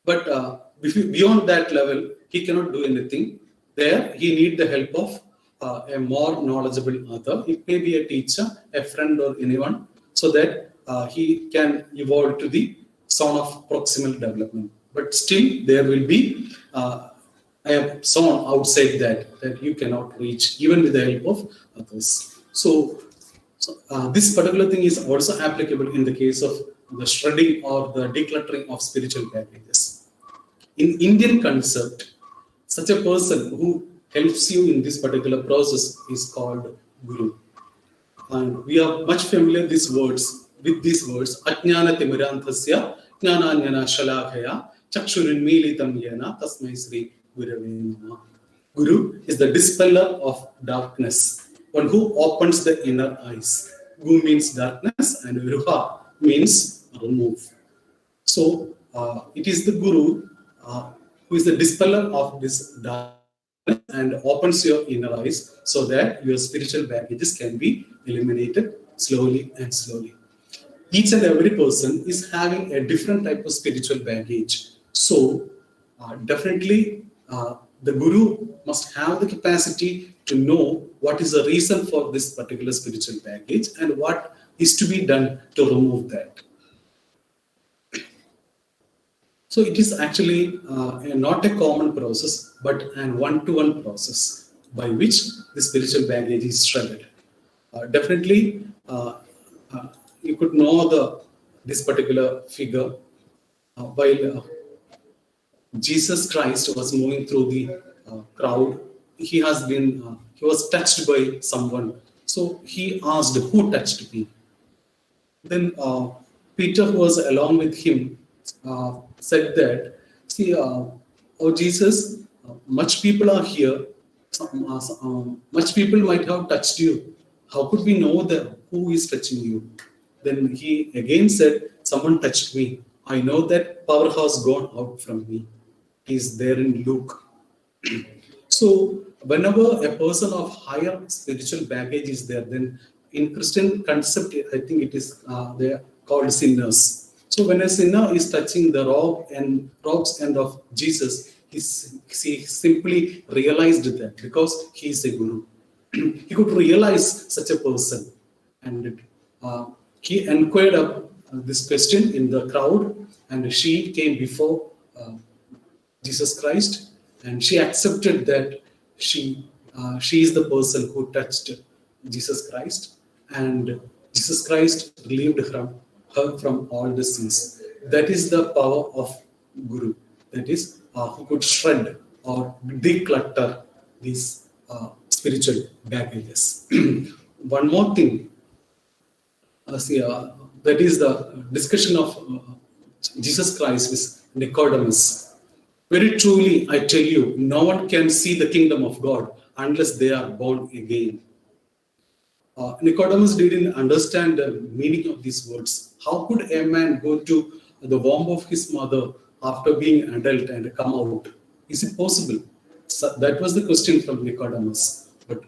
S6: but beyond that level, he cannot do anything. There, he needs the help of a more knowledgeable other. It may be a teacher, a friend, or anyone, so that he can evolve to the zone of proximal development. But still, there will be a zone outside that you cannot reach, even with the help of others. So this particular thing is also applicable in the case of the shredding or the decluttering of spiritual baggages. In Indian concept, such a person who helps you in this particular process is called Guru. And we are much familiar with these words, Ajnana Timiranthasya, Jnana Jnana Shalakaya, Chakshurinmilitam Yena, Tasmai Sri Gurave Namaha. Guru is the dispeller of darkness, one who opens the inner eyes. Gu means darkness and Viruha means remove. So it is the Guru who is the dispeller of this darkness and opens your inner eyes so that your spiritual baggages can be eliminated slowly and slowly. Each and every person is having a different type of spiritual baggage. So definitely the Guru must have the capacity to know what is the reason for this particular spiritual baggage and what is to be done to remove that. So it is actually not a common process, but an one-to-one process by which the spiritual baggage is shredded. Definitely, you could know this particular figure while Jesus Christ was moving through the crowd. He was touched by someone. So he asked, "Who touched me?" Then Peter, who was along with him, said that, "See, oh Jesus, much people are here. Much people might have touched you. How could we know that who is touching you?" Then he again said, "Someone touched me. I know that power has gone out from me." He's there in Luke. So whenever a person of higher spiritual baggage is there, then in Christian concept, I think it is they are called sinners. So when a sinner is touching the robes end of Jesus, he simply realized that because he is a Guru. He could realize such a person, and he inquired up this question in the crowd, and she came before Jesus Christ, and she accepted that she is the person who touched Jesus Christ, and Jesus Christ relieved her from all the sins. That is the power of Guru. That is who could shred or declutter these spiritual baggages. One more thing. That is the discussion of Jesus Christ with Nicodemus. Very truly, I tell you, no one can see the kingdom of God unless they are born again. Nicodemus didn't understand the meaning of these words. How could a man go to the womb of his mother after being an adult and come out? Is it possible? So that was the question from Nicodemus. But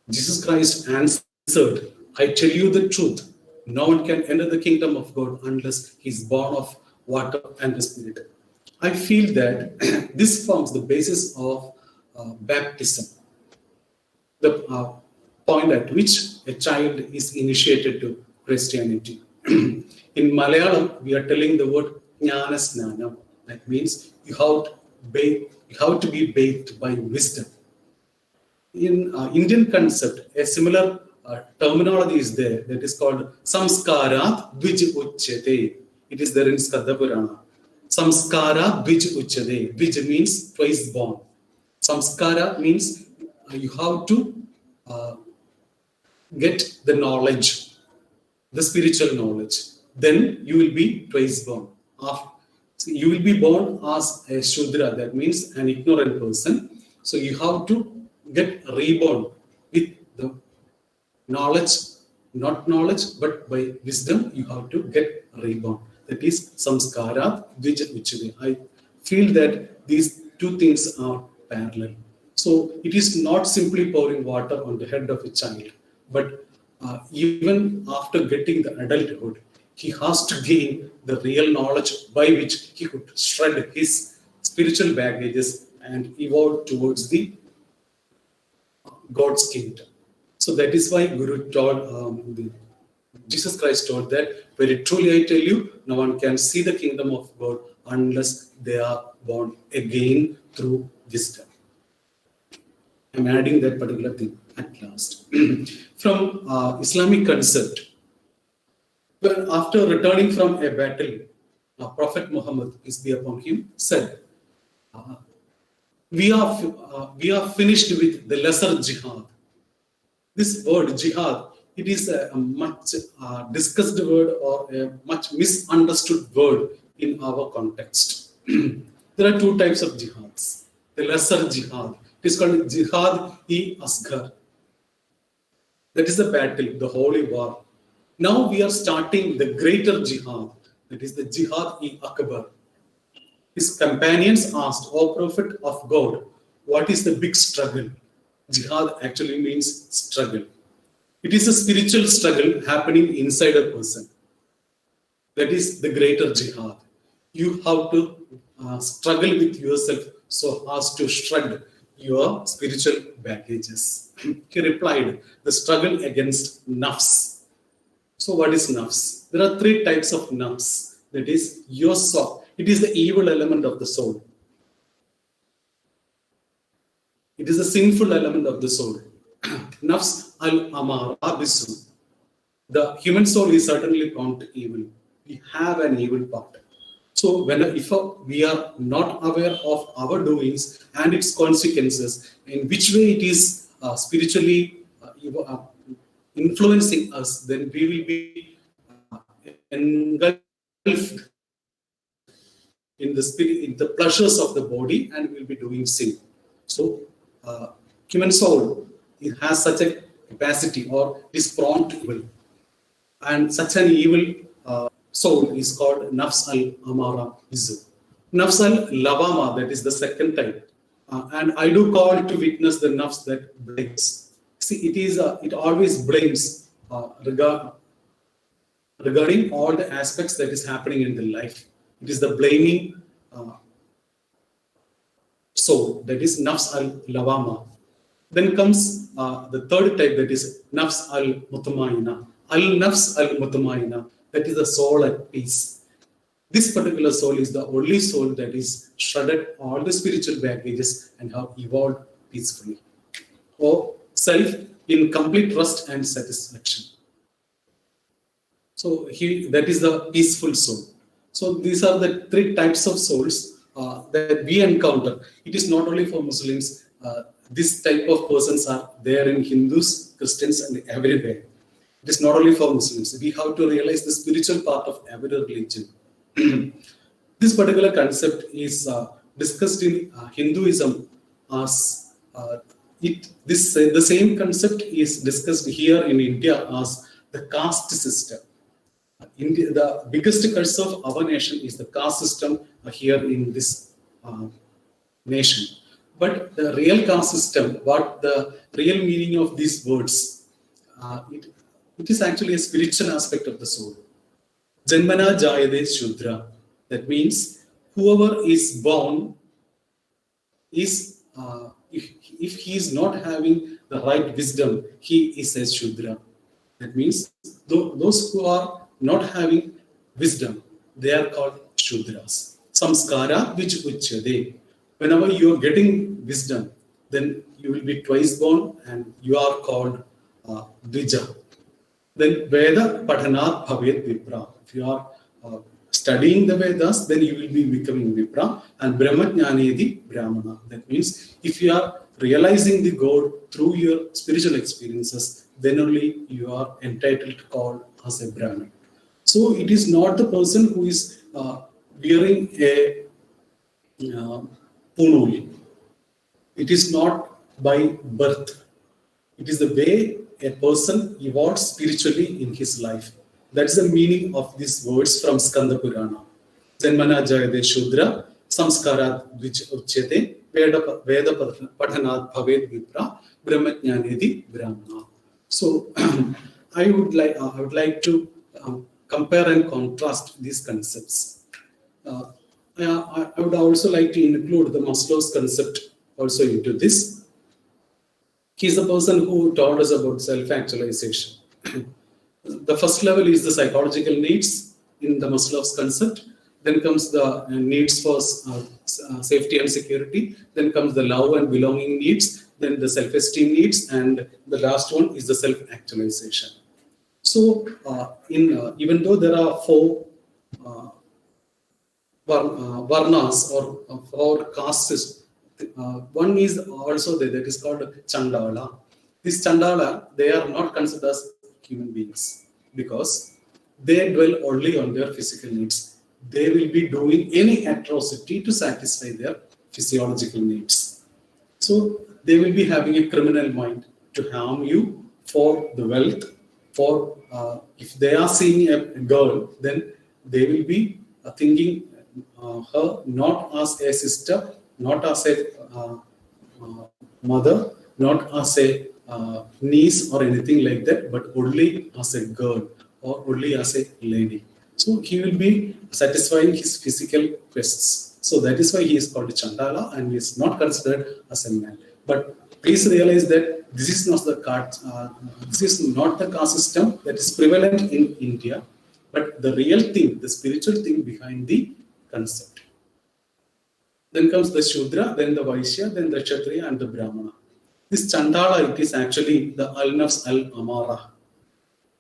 S6: Jesus Christ answered, "I tell you the truth. No one can enter the kingdom of God unless he is born of water and the Spirit." I feel that this forms the basis of baptism. point at which a child is initiated to Christianity. In Malayalam, we are telling the word Jnana Snanam. That means you have to be bathed by wisdom. In Indian concept, a similar terminology is there that is called Samskarat Dvij Uchyate. It is there in Skanda Purana. Samskara Dvij Uchyate. Dvij means twice born. Samskara means you have to get the knowledge, the spiritual knowledge. Then you will be twice born. So you will be born as a Shudra, that means an ignorant person. So you have to get reborn with the knowledge, not knowledge, but by wisdom, you have to get reborn. That is samskara dvij uchyate. I feel that these two things are parallel. So it is not simply pouring water on the head of a child, but even after getting the adulthood, he has to gain the real knowledge by which he could shred his spiritual baggages and evolve towards the God's kingdom. So that is why Guru told, Jesus Christ told that, very truly I tell you, no one can see the kingdom of God unless they are born again through wisdom. I'm adding that particular thing at last. From Islamic concept, when after returning from a battle, Prophet Muhammad, peace be upon him, said, we are finished with the lesser jihad. This word jihad, it is a much discussed word or a much misunderstood word in our context. There are two types of jihads. The lesser jihad, it is called jihad-e-asghar. That is the battle, the holy war. Now we are starting the greater jihad, that is the jihad-e-akbar. His companions asked, O Prophet of God, what is the big struggle? Jihad actually means struggle. It is a spiritual struggle happening inside a person. That is the greater jihad. You have to struggle with yourself so as to shred your spiritual baggages. He replied, the struggle against nafs. So what is nafs? There are three types of nafs. That is your soul. It is the evil element of the soul. It is the sinful element of the soul. Nafs al-amara bisu. The human soul is certainly bound to evil. We have an evil part. So if we are not aware of our doings and its consequences, in which way it is spiritually influencing us, then we will be engulfed in the spirit, in the pleasures of the body, and we will be doing sin. So human soul, it has such a capacity or is prone to evil, and such an evil soul is called nafs al-amara bisu. Nafs al-lawama, that is the second type, and I do call to witness the nafs that blames. See, it always blames regarding all the aspects that is happening in the life. It is the blaming soul, that is nafs al-lawama. Then comes the third type, that is nafs al-mutmaina. Al-nafs al-mutmaina, that is the soul at peace. This particular soul is the only soul that is shredded all the spiritual baggages and have evolved peacefully, or self in complete rest and satisfaction. So that is the peaceful soul. So these are the three types of souls that we encounter. It is not only for Muslims. This type of persons are there in Hindus, Christians, and everywhere. It is not only for Muslims. We have to realize the spiritual part of every religion. This particular concept is discussed in Hinduism as the same concept is discussed here in India as the caste system. India, the biggest curse of our nation is the caste system here in this nation. But the real caste system, what the real meaning of these words, it is actually a spiritual aspect of the soul. Janmana jayade shudra. That means whoever is born is if he is not having the right wisdom, he is a Shudra. That means those who are not having wisdom, they are called Shudras. Samskara which uchyade. Whenever you are getting wisdom, then you will be twice born and you are called Dvija. Then Veda Padhanat Bhavet Vipra. If you are studying the Vedas, then you will be becoming Vipra, and Brahma Jnanedi Brahmana. That means if you are realizing the God through your spiritual experiences, then only you are entitled to call as a Brahmin. So it is not the person who is wearing a punuli. It is not by birth. It is the way a person evolves spiritually in his life. That's the meaning of these words from Skanda Purana. Janmana Jayade Shudra, Samskarat Uchyate, Veda Padhanat Bhavet Vipra, Brahmajnanedi Brahmana. So I would like to compare and contrast these concepts. I would also like to include the Maslow's concept also into this. He is the person who told us about self-actualization. The first level is the psychological needs in the Maslow's concept. Then comes the needs for safety and security. Then comes the love and belonging needs. Then the self-esteem needs. And the last one is the self-actualization. So, even though there are four varnas or four castes, one is also there, that is called Chandala. This Chandala, they are not considered as human beings because they dwell only on their physical needs. They will be doing any atrocity to satisfy their physiological needs. So they will be having a criminal mind to harm you for the wealth. For if they are seeing a girl, then they will be thinking her not as a sister, not as a mother, not as a niece or anything like that, but only as a girl or only as a lady. So he will be satisfying his physical quests. So that is why he is called Chandala and he is not considered as a man. But please realize that this is not the caste system that is prevalent in India, but the real thing, the spiritual thing behind the concept. Then comes the Shudra, then the Vaishya, then the Kshatriya and the Brahmana. This Chandala, it is actually the Al-Nafs Al-Amara.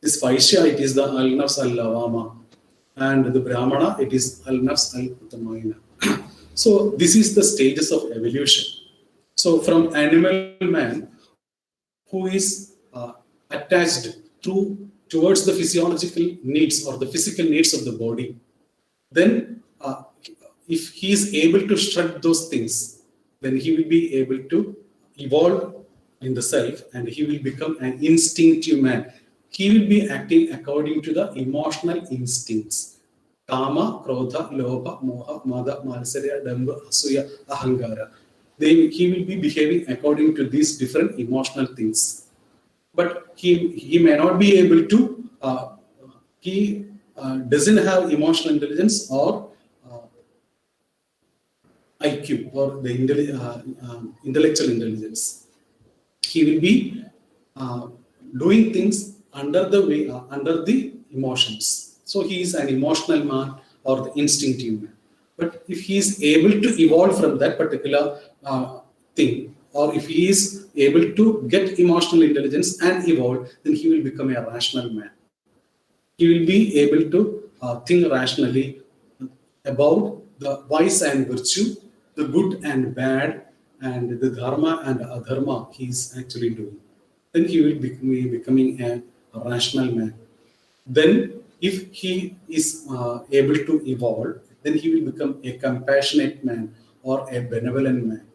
S6: This Vaishya, it is the Al-Nafs Al-Lavama. And the Brahmana, it is Al-Nafs Al-Utamaina. So this is the stages of evolution. So from animal man, who is attached towards the physiological needs or the physical needs of the body, then if he is able to shrug those things, then he will be able to evolve in the self and he will become an instinctive man. He will be acting according to the emotional instincts. Kama, Krodha, Lobha, Moha, Mada, Matsarya, Damba, Asuya, Ahangara. He will be behaving according to these different emotional things. But he may not be able to, he doesn't have emotional intelligence or IQ or the intellectual intelligence. He will be doing things under the emotions. So he is an emotional man or the instinctive man. But if he is able to evolve from that particular thing, or if he is able to get emotional intelligence and evolve, then he will become a rational man. He will be able to think rationally about the vice and virtue, the good and bad, and the dharma and adharma he is actually doing. Then he will be becoming a rational man. Then if he is able to evolve, then he will become a compassionate man or a benevolent man.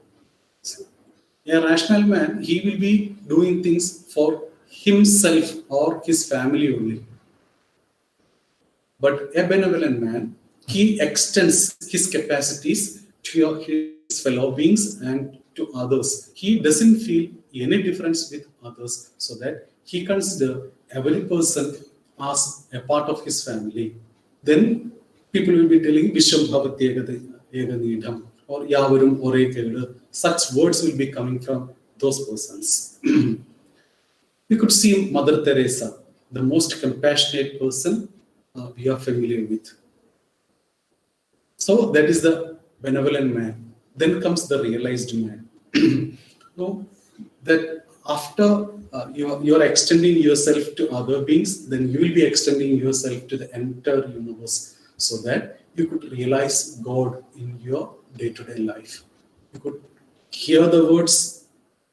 S6: So, a rational man, he will be doing things for himself or his family only. But a benevolent man, he extends his capacities to his fellow beings and to others. He doesn't feel any difference with others, so that he considers every person as a part of his family. Then people will be telling Vishwam Bhavati Eganidham, or Yavarum or Ekedu. Such words will be coming from those persons. We could see Mother Teresa, the most compassionate person we are familiar with. So that is the benevolent man. Then comes the realized man. So that after you're extending yourself to other beings, then you will be extending yourself to the entire universe, so that you could realize God in your day-to-day life. You could hear the words,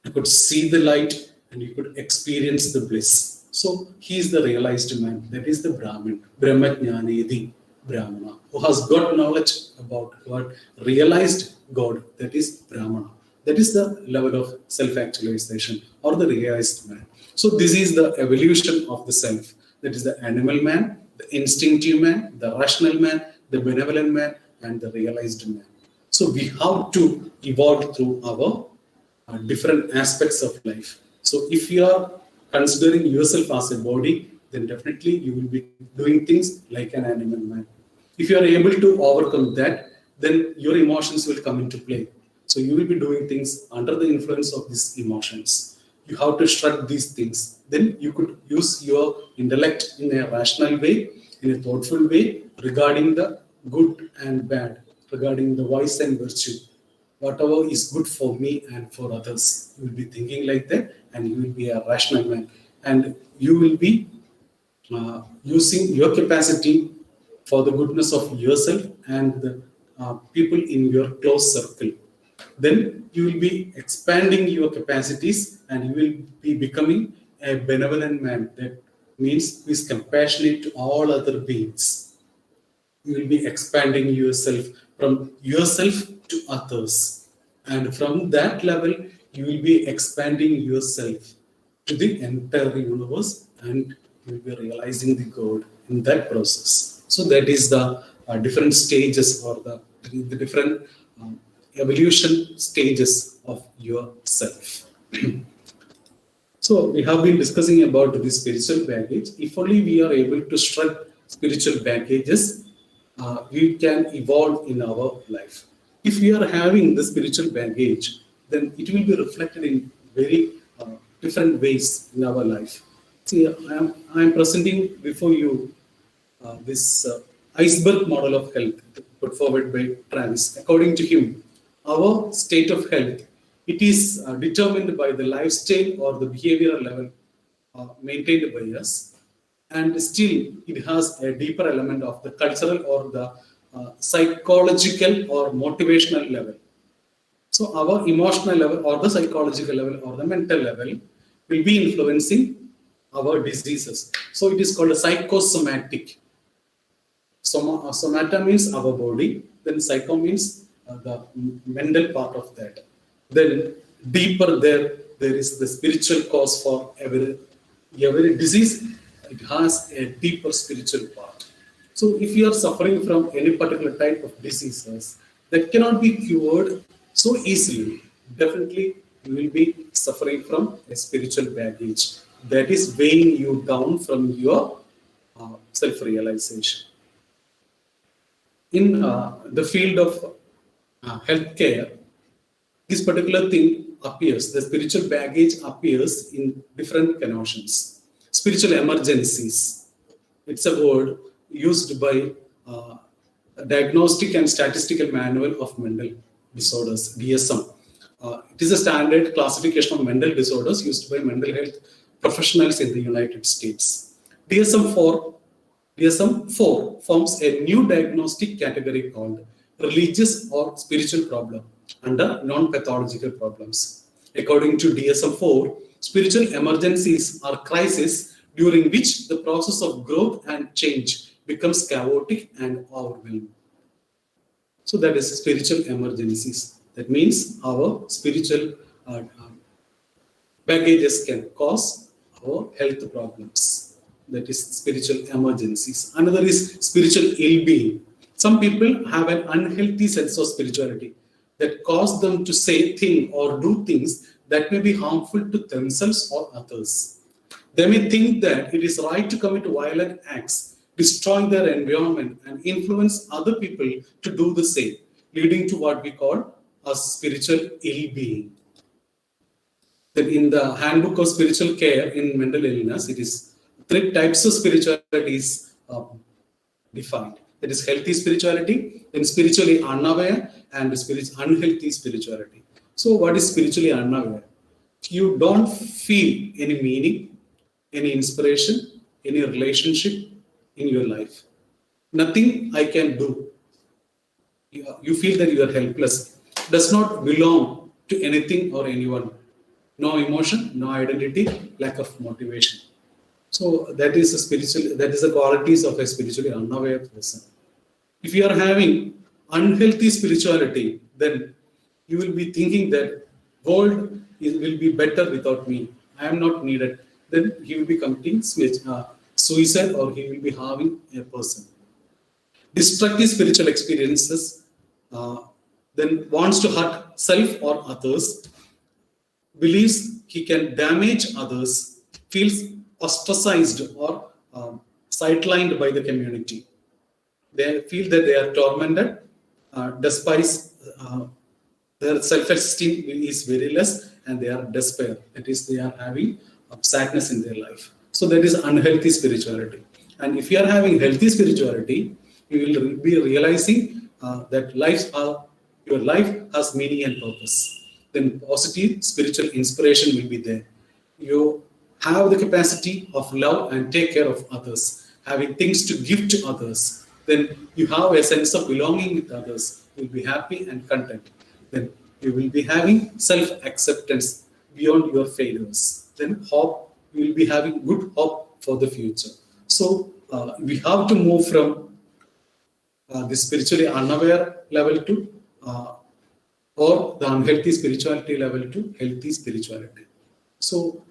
S6: you could see the light, and you could experience the bliss. So he is the realized man. That is the Brahmin, Brahmajnanedi Brahmana, who has got knowledge about God, realized God. That is Brahmana. That is the level of self-actualization or the realized man. So this is the evolution of the self. That is the animal man, the instinctive man, the rational man, the benevolent man, and the realized man. So we have to evolve through our different aspects of life. So if you are considering yourself as a body, then definitely you will be doing things like an animal man. If you are able to overcome that, then your emotions will come into play. So you will be doing things under the influence of these emotions. You have to shrug these things. Then you could use your intellect in a rational way, in a thoughtful way, regarding the good and bad, regarding the vice and virtue. Whatever is good for me and for others, you will be thinking like that, and you will be a rational man. And you will be using your capacity for the goodness of yourself and the people in your close circle. Then you will be expanding your capacities, and you will be becoming a benevolent man. That means who is compassionate to all other beings. You will be expanding yourself from yourself to others. And from that level, you will be expanding yourself to the entire universe, and you will be realizing the God in that process. So that is the different stages, or the different evolution stages of yourself. So we have been discussing about the spiritual baggage. If only we are able to shrug spiritual baggages, we can evolve in our life. If we are having the spiritual baggage, then it will be reflected in very different ways in our life. See, I am presenting before you this iceberg model of health put forward by Travis. According to him, our state of health, it is determined by the lifestyle or the behavioral level maintained by us. And still, it has a deeper element of the cultural or the psychological or motivational level. So our emotional level or the psychological level or the mental level will be influencing our diseases. So it is called a psychosomatic. Somata means our body, then psycho means the mental part of that. Then deeper there is the spiritual cause for every disease. It has a deeper spiritual part. So if you are suffering from any particular type of diseases that cannot be cured so easily, definitely you will be suffering from a spiritual baggage that is weighing you down from your self-realization. In the field of healthcare, this particular thing appears, the spiritual baggage appears in different connotations. Spiritual emergencies, it's a word used by Diagnostic and Statistical Manual of Mental Disorders, DSM. It is a standard classification of mental disorders used by mental health professionals in the United States. DSM-4 forms a new diagnostic category called religious or spiritual problem under non-pathological problems. According to DSM-4, spiritual emergencies are crises during which the process of growth and change becomes chaotic and overwhelming. So that is spiritual emergencies. That means our spiritual baggages can cause our health problems. That is spiritual emergencies. Another is spiritual ill-being. Some people have an unhealthy sense of spirituality that cause them to say, think, or do things that may be harmful to themselves or others. They may think that it is right to commit violent acts, destroy their environment, and influence other people to do the same, leading to what we call a spiritual ill-being. Then in the handbook of spiritual care in mental illness, it is 3 types of spirituality is defined. That is healthy spirituality, then spiritually unaware, and unhealthy spirituality. So what is spiritually unaware? You don't feel any meaning, any inspiration, any relationship in your life. Nothing I can do. You feel that you are helpless. Does not belong to anything or anyone. No emotion, no identity, lack of motivation. So that is the qualities of a spiritually unaware person. If you are having unhealthy spirituality, then you will be thinking that world will be better without me. I am not needed. Then he will be committing suicide, or he will be harming a person. Destructive spiritual experiences, then wants to hurt self or others, believes he can damage others, feels ostracized or sidelined by the community. They feel that they are tormented, despise, their self-esteem is very less, and they are despair. That is, they are having sadness in their life. So that is unhealthy spirituality. And if you are having healthy spirituality, you will be realizing that your life has meaning and purpose. Then positive spiritual inspiration will be there. You have the capacity of love and take care of others, having things to give to others. Then you have a sense of belonging with others. You will be happy and content. Then you will be having self-acceptance beyond your failures. Then hope, you will be having good hope for the future. So we have to move from the spiritually unaware level to or the unhealthy spirituality level to healthy spirituality. So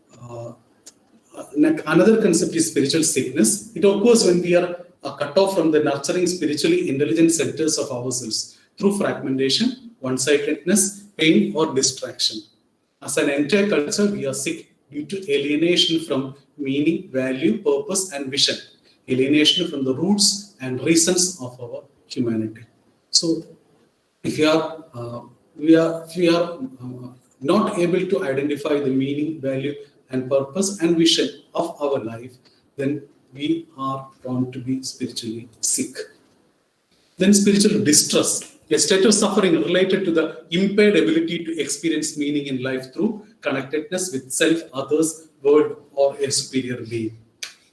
S6: another concept is spiritual sickness. It occurs when we are cut off from the nurturing spiritually intelligent centers of ourselves through fragmentation, one-sidedness, pain, or distraction. As an entire culture, we are sick due to alienation from meaning, value, purpose, and vision. Alienation from the roots and reasons of our humanity. So, if we are not able to identify the meaning, value, and purpose and vision of our life, then we are bound to be spiritually sick. Then spiritual distrust, a state of suffering related to the impaired ability to experience meaning in life through connectedness with self, others, world, or a superior being.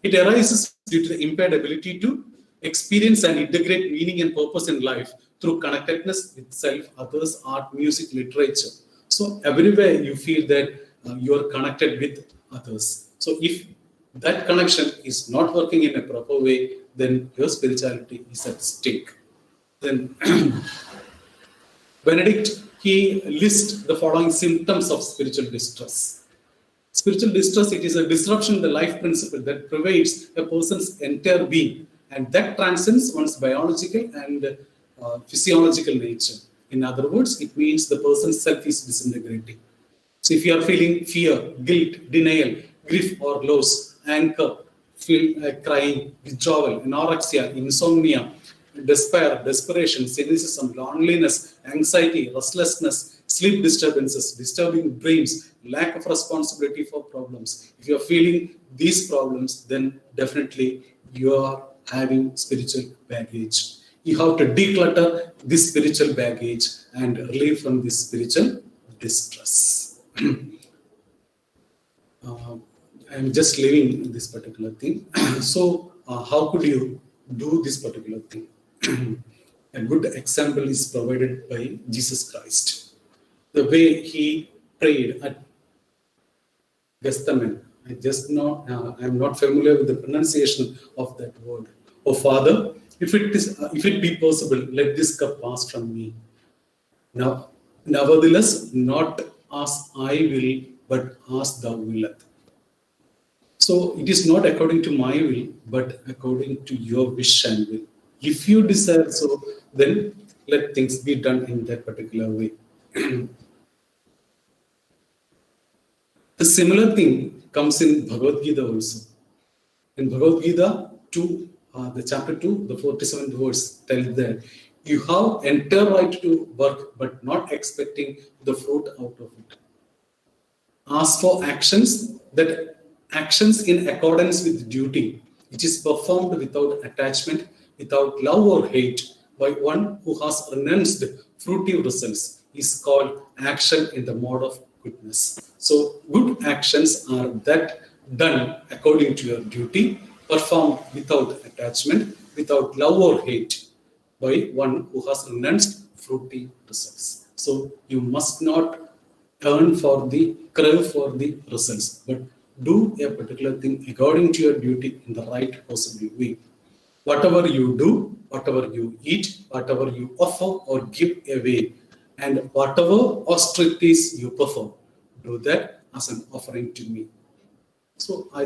S6: It arises due to the impaired ability to experience and integrate meaning and purpose in life through connectedness with self, others, art, music, literature. So everywhere you feel that you are connected with others. So if that connection is not working in a proper way, then your spirituality is at stake. Then Benedict, he lists the following symptoms of spiritual distress. Spiritual distress, it is a disruption in the life principle that pervades a person's entire being, and that transcends one's biological and physiological nature. In other words, it means the person's self is disintegrating. So if you are feeling fear, guilt, denial, grief or loss, anger, crying, withdrawal, anorexia, insomnia, despair, desperation, cynicism, loneliness, anxiety, restlessness, sleep disturbances, disturbing dreams, lack of responsibility for problems. If you are feeling these problems, then definitely you are having spiritual baggage. You have to declutter this spiritual baggage and relieve from this spiritual distress. I'm just living this particular thing. So how could you do this particular thing? A good example is provided by Jesus Christ. The way he prayed at Gethsemane. I'm not familiar with the pronunciation of that word. Oh Father, if it be possible, let this cup pass from me. Now, nevertheless, not as I will, but as thou willeth. So it is not according to my will, but according to your wish and will. If you desire so, then let things be done in that particular way. The similar thing comes in Bhagavad Gita also. In Bhagavad Gita 2, the chapter 2, the 47th verse tells that You have entire right to work, but not expecting the fruit out of it. Ask for actions in accordance with duty, which is performed without attachment, without love or hate, by one who has renounced fruitive results, is called action in the mode of goodness. So good actions are that done according to your duty, performed without attachment, without love or hate, by one who has renounced fruity results. So you must not crave for the results, but do a particular thing according to your duty in the right possible way. Whatever you do, whatever you eat, whatever you offer or give away, and whatever austerities you perform, do that as an offering to me. So I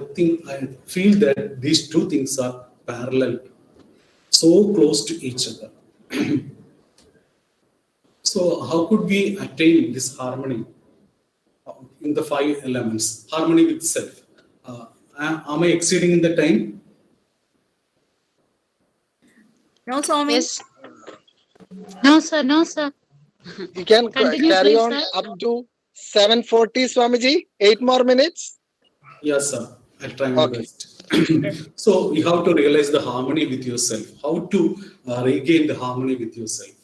S6: feel that these two things are parallel, so close to each other. So how could we attain this harmony in the 5 elements? Harmony with self. Am I exceeding in the time?
S4: No, Swami.
S7: Yes. No, sir. No, sir.
S2: You can
S7: Continue,
S2: carry
S7: please,
S2: on
S7: sir.
S2: up to 7:40, Swamiji. 8 more minutes.
S6: Yes, sir. I'll try my
S2: Okay.
S6: best. So you have to realize the harmony with yourself. How to regain the harmony with yourself.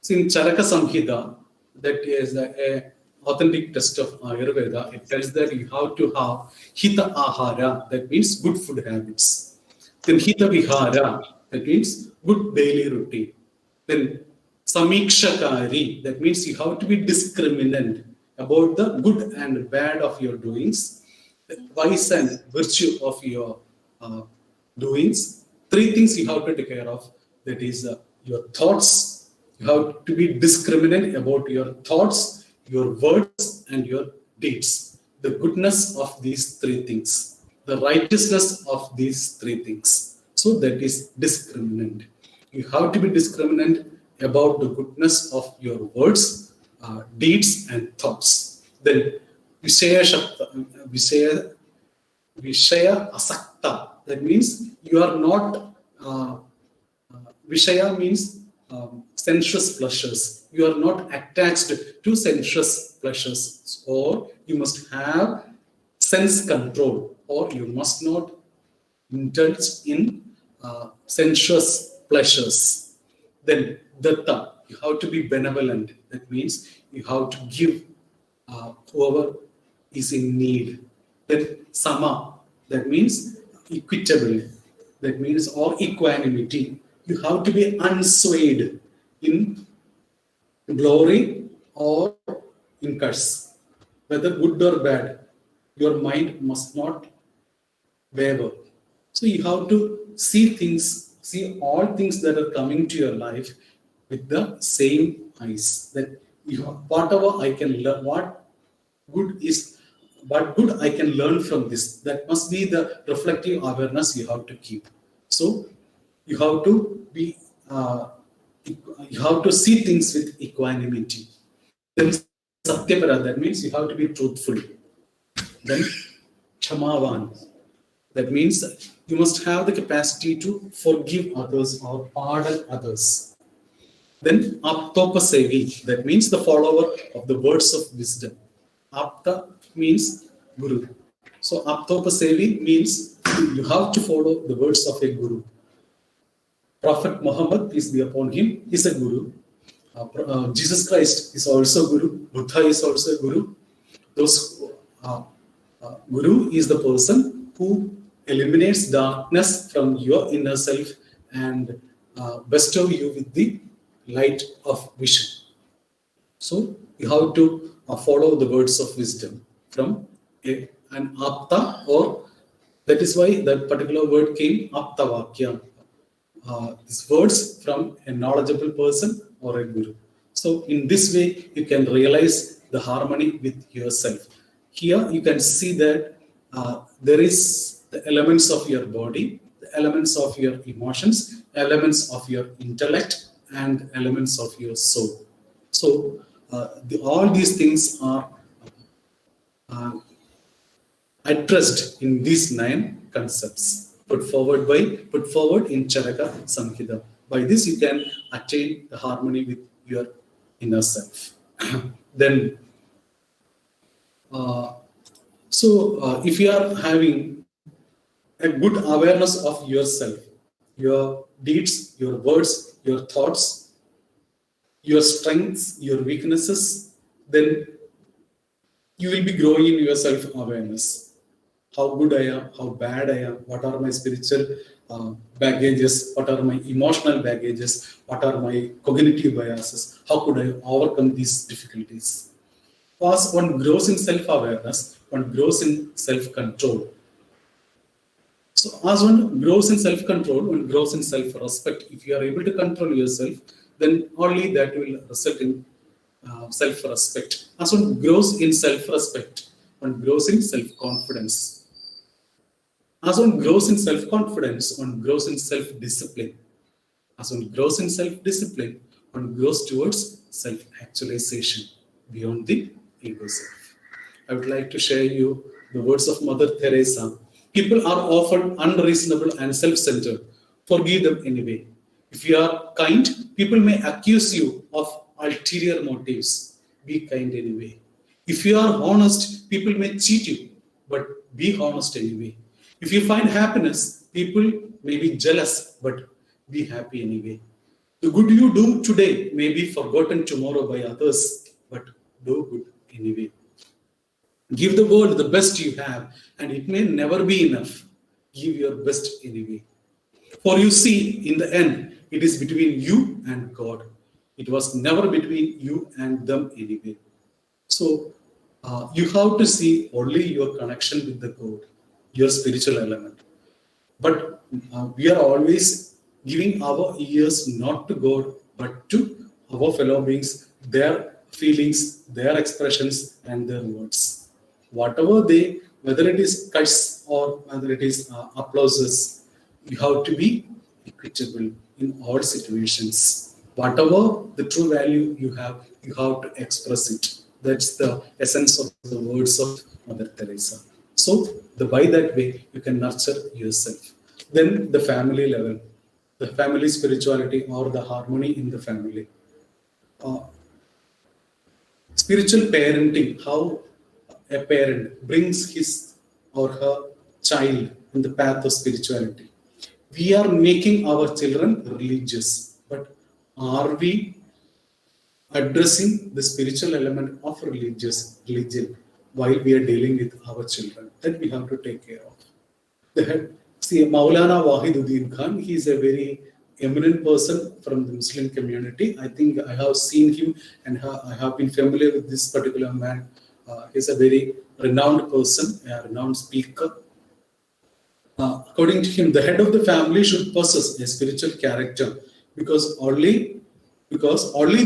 S6: So in Charaka Samhita, that is a authentic text of Ayurveda, it tells that you have to have Hita Ahara, that means good food habits. Then Hita Vihara, that means good daily routine. Then Samikshakari, that means you have to be discriminant about the good and bad of your doings, the vice and virtue of your doings. 3 things you have to take care of. That is your thoughts. You have to be discriminant about your thoughts, your words, and your deeds. The goodness of these 3 things, the righteousness of these 3 things. So that is discriminant. You have to be discriminant about the goodness of your words, deeds, and thoughts. Then Vishaya Asakta. That means you are not, Vishaya means sensuous pleasures. You are not attached to sensuous pleasures, or you must have sense control, or you must not indulge in sensuous pleasures. Then Datta, you have to be benevolent. That means you have to give whoever is in need. Then Sama, that means equitable. That means or equanimity. You have to be unswayed in glory or in curse, whether good or bad. Your mind must not waver. So you have to see all things that are coming to your life with the same eyes. That whatever I can learn, what good I can learn from this. That must be the reflective awareness you have to keep. So you have to be, you have to see things with equanimity. Then Satyapara, that means you have to be truthful. Then Chamavan, that means you must have the capacity to forgive others or pardon others. Then Aptopasevi, that means the follower of the words of wisdom. Apta means Guru. So Aptopasevi means you have to follow the words of a Guru. Prophet Muhammad, peace be upon him, is a Guru. Jesus Christ is also Guru. Buddha is also a Guru. Guru is the person who eliminates darkness from your inner self and bestow you with the light of vision. So you have to follow the words of wisdom from an apta, or that is why that particular word came, apta vakya. These words from a knowledgeable person or a guru. So in this way, you can realize the harmony with yourself. Here you can see that there is the elements of your body, the elements of your emotions, elements of your intellect, and elements of your soul. So all these things are addressed in these 9 concepts put forward in Charaka Samhita. By this, you can attain the harmony with your inner self. Then, if you are having a good awareness of yourself, your deeds, your words, your thoughts, your strengths, your weaknesses, then you will be growing in your self-awareness. How good I am, how bad I am, what are my spiritual baggages, what are my emotional baggages, what are my cognitive biases, how could I overcome these difficulties. As one grows in self-awareness, one grows in self-control. So as one grows in self-control, one grows in self-respect. If you are able to control yourself, then only that will result in self-respect. As one grows in self-respect, one grows in self-confidence. As one grows in self-confidence, one grows in self-discipline. As one grows in self-discipline, one grows towards self-actualization beyond the ego self. I would like to share you the words of Mother Teresa. People are often unreasonable and self-centered. Forgive them anyway. If you are kind, people may accuse you of ulterior motives. Be kind anyway. If you are honest, people may cheat you, but be honest anyway. If you find happiness, people may be jealous, but be happy anyway. The good you do today may be forgotten tomorrow by others, but do good anyway. Give the world the best you have, and it may never be enough. Give your best anyway. For you see, in the end, it is between you and God. It was never between you and them anyway. So, you have to see only your connection with the God, your spiritual element. But we are always giving our ears not to God, but to our fellow beings, their feelings, their expressions, and their words. Whatever they, whether it is cuts or whether it is applauses, you have to be equitable in all situations. Whatever the true value you have to express it. That's the essence of the words of Mother Teresa. So, by that way, you can nurture yourself. Then the family level, the family spirituality or the harmony in the family. Spiritual parenting, how a parent brings his or her child in the path of spirituality. We are making our children religious, but are we addressing the spiritual element of religion while we are dealing with our children? That we have to take care of. See, Maulana Wahiduddin Khan, he is a very eminent person from the Muslim community. I think I have seen him and I have been familiar with this particular man. He's a very renowned person, a renowned speaker. According to him, the head of the family should possess a spiritual character because only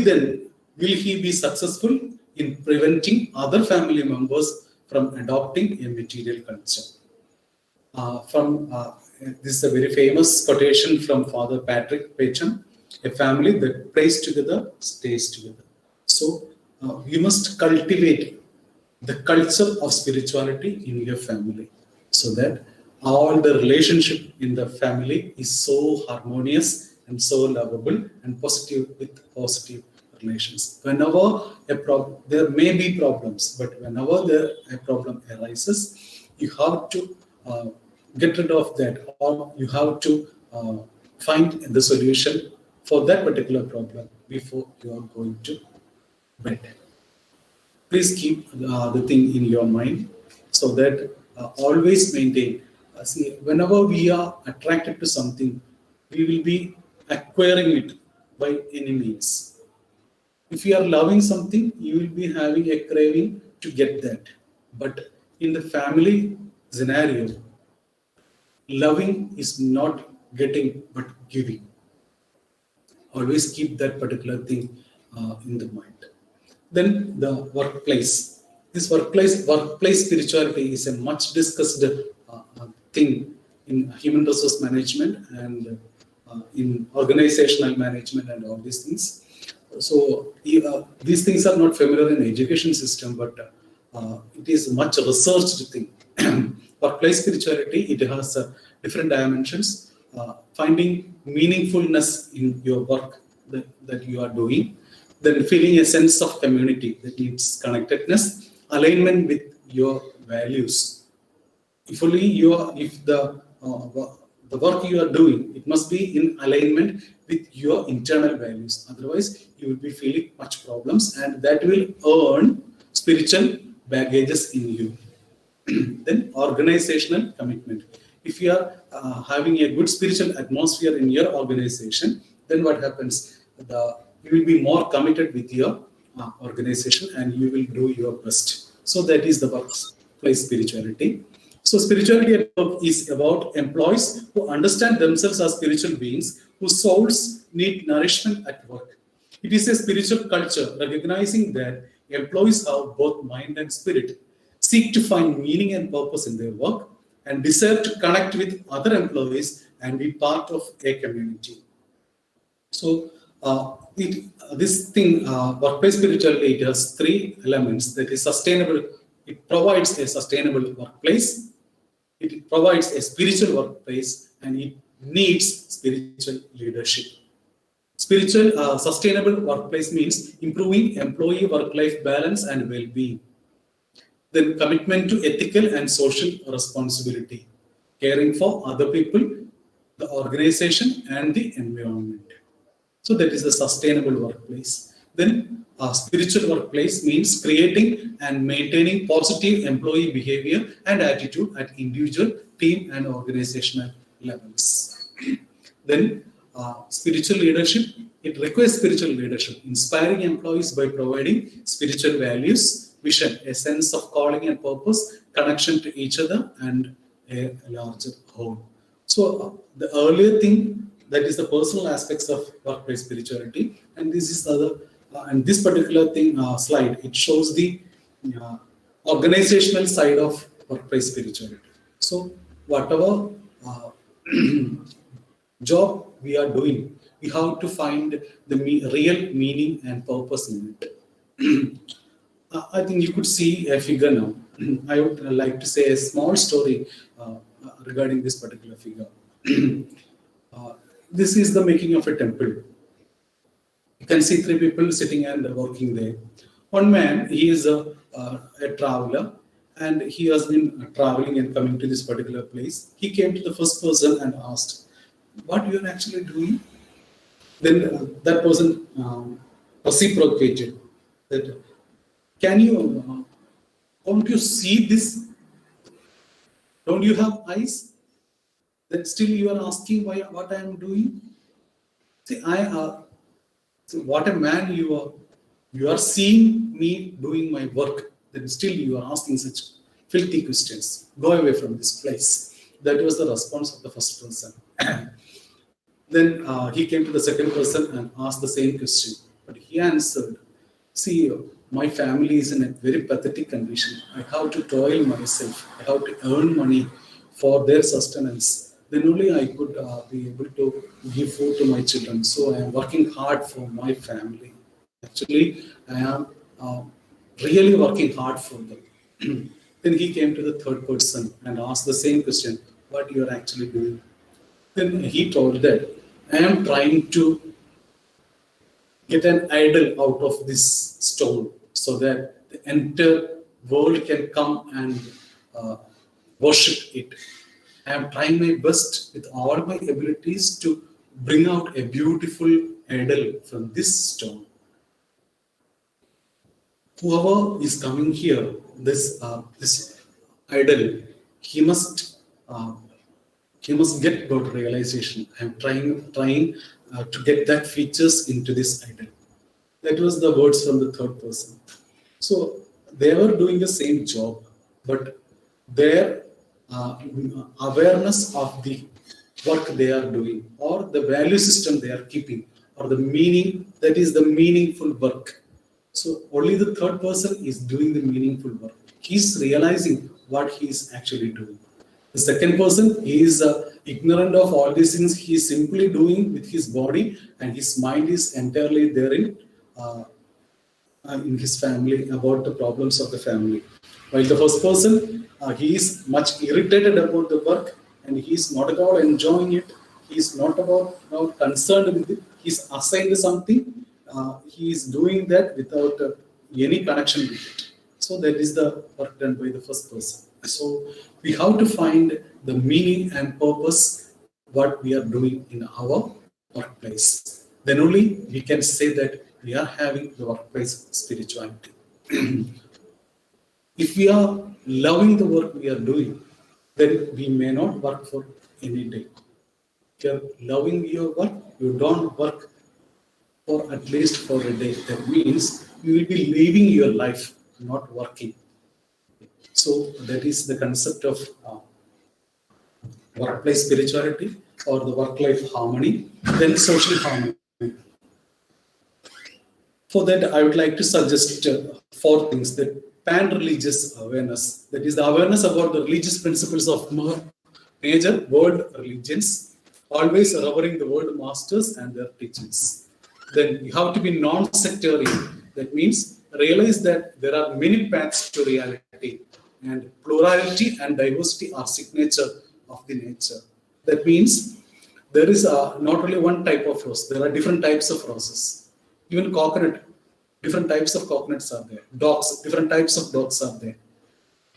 S6: then will he be successful in preventing other family members from adopting a material culture. This is a very famous quotation from Father Patrick Pacham: a family that prays together stays together. So you must cultivate the culture of spirituality in your family so that all the relationship in the family is so harmonious and so lovable and positive with positive relations. Whenever there may be problems, but whenever a problem arises, you have to get rid of that, or you have to find the solution for that particular problem before you are going to bed. Please keep the thing in your mind so that always maintain. See, whenever we are attracted to something, we will be acquiring it by any means. If you are loving something, you will be having a craving to get that. But in the family scenario, loving is not getting but giving. Always keep that particular thing in the mind. Then the workplace. This workplace spirituality is a much discussed thing in human resource management and in organizational management and all these things. So these things are not familiar in the education system, but it is a much researched thing. Workplace spirituality, it has different dimensions. finding meaningfulness in your work that you are doing, then feeling a sense of community that needs connectedness, alignment with your values. If the work you are doing, it must be in alignment with your internal values. Otherwise, you will be feeling much problems, and that will earn spiritual baggages in you. Then organizational commitment. If you are having a good spiritual atmosphere in your organization, then what happens? You will be more committed with your organization, and you will do your best. So that is the workplace spirituality. So spirituality at work is about employees who understand themselves as spiritual beings whose souls need nourishment at work. It is a spiritual culture recognizing that employees have both mind and spirit, seek to find meaning and purpose in their work, and desire to connect with other employees and be part of a community. So workplace spirituality, it has three elements. That is sustainable. It provides a sustainable workplace. It provides a spiritual workplace, and it needs spiritual leadership. Sustainable workplace means improving employee work-life balance and well-being. Then commitment to ethical and social responsibility, caring for other people, the organization, and the environment. So that is a sustainable workplace. Then spiritual workplace means creating and maintaining positive employee behavior and attitude at individual, team, and organizational levels. Then spiritual leadership, it requires spiritual leadership, inspiring employees by providing spiritual values, vision, a sense of calling and purpose, connection to each other, and a larger whole. So the earlier thing, that is the personal aspects of workplace spirituality, and this is the other. And this particular slide, it shows the organizational side of workplace spirituality. So whatever job we are doing, we have to find the real meaning and purpose in it. I think you could see a figure now. I would like to say a small story regarding this particular figure. This is the making of a temple. You can see three people sitting and working there. One man, he is a traveler, and he has been traveling and coming to this particular place. He came to the first person and asked, "What you are actually doing?" Then that person reciprocated that, "Don't you see this? Don't you have eyes? That still you are asking what I am doing? See, so what a man you are. You are seeing me doing my work, then still you are asking such filthy questions. Go away from this place." That was the response of the first person. Then he came to the second person and asked the same question. But he answered, "See, my family is in a very pathetic condition. I have to toil myself. I have to earn money for their sustenance. Then only I could be able to give food to my children. So I am working hard for my family. Actually, I am really working hard for them." Then he came to the third person and asked the same question, "What you are actually doing?" Then he told that, "I am trying to get an idol out of this stone so that the entire world can come and worship it. I am trying my best with all my abilities to bring out a beautiful idol from this stone. Whoever is coming here, this idol, he must get God realization. I am trying to get that features into this idol." That was the words from the third person. So they were doing the same job, but their awareness of the work they are doing, or the value system they are keeping, or the meaning, that is the meaningful work. So only the third person is doing the meaningful work. He's realizing what he is actually doing. The second person, he is ignorant of all these things. He is simply doing with his body, and his mind is entirely there in his family, about the problems of the family. While the first person, he is much irritated about the work, and he is not at all enjoying it. He's not about concerned with it. He's assigned something. He is doing that without any connection with it. So that is the work done by the first person. So we have to find the meaning and purpose what we are doing in our workplace. Then only we can say that we are having the workplace spirituality. If we are loving the work we are doing, then we may not work for any day. If you are loving your work, you don't work for at least for a day. That means you will be living your life, not working. So that is the concept of workplace spirituality or the work-life harmony, then social harmony. For that, I would like to suggest 4 things. That pan-religious awareness, that is the awareness about the religious principles of major world religions, always revering the world masters and their teachings. Then you have to be non-sectarian. That means realize that there are many paths to reality, and plurality and diversity are signature of the nature. That means there is not only one type of rose, there are different types of roses. Even coconut, different types of coconuts are there. Dogs, different types of dogs are there.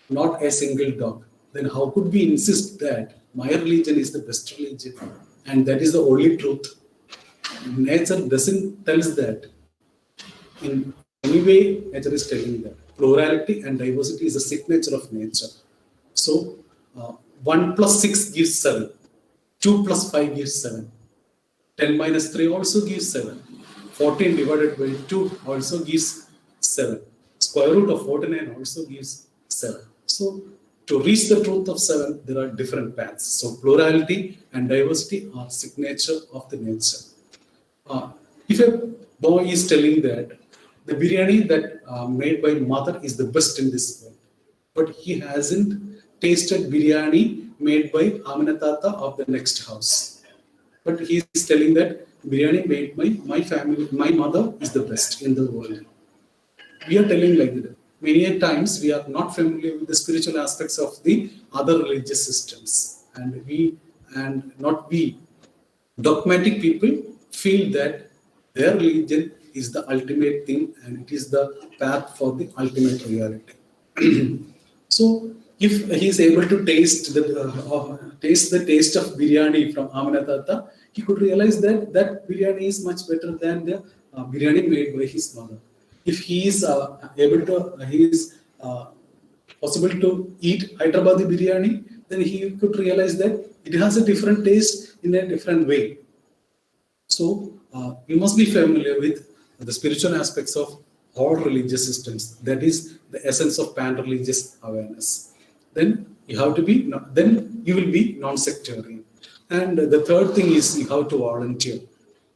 S6: Not a single dog. Then how could we insist that my religion is the best religion and that is the only truth? Nature doesn't tell us that. In any way, nature is telling that. Plurality and diversity is a signature of nature. So 1 plus 6 gives 7. 2 plus 5 gives 7. 10 minus 3 also gives 7. 14 divided by 2 also gives 7. Square root of 49 also gives 7. So to reach the truth of 7, there are different paths. So plurality and diversity are signature of the nature. If a boy is telling that the biryani that made by mother is the best in this world, but he hasn't tasted biryani made by Aminatata of the next house, but he is telling that biryani made by my family, my mother is the best in the world. We are telling like that. Many times we are not familiar with the spiritual aspects of the other religious systems, and we dogmatic people feel that their religion is the ultimate thing and it is the path for the ultimate reality. So if he is able to taste the taste of biryani from Aminatata, he could realize that that biryani is much better than the biryani made by his mother. If he is possible to eat Hyderabadi biryani, then he could realize that it has a different taste in a different way. So you must be familiar with the spiritual aspects of all religious systems. That is the essence of pan-religious awareness. Then you have to be. Then you will be non-sectarian. And the third thing is you have to volunteer.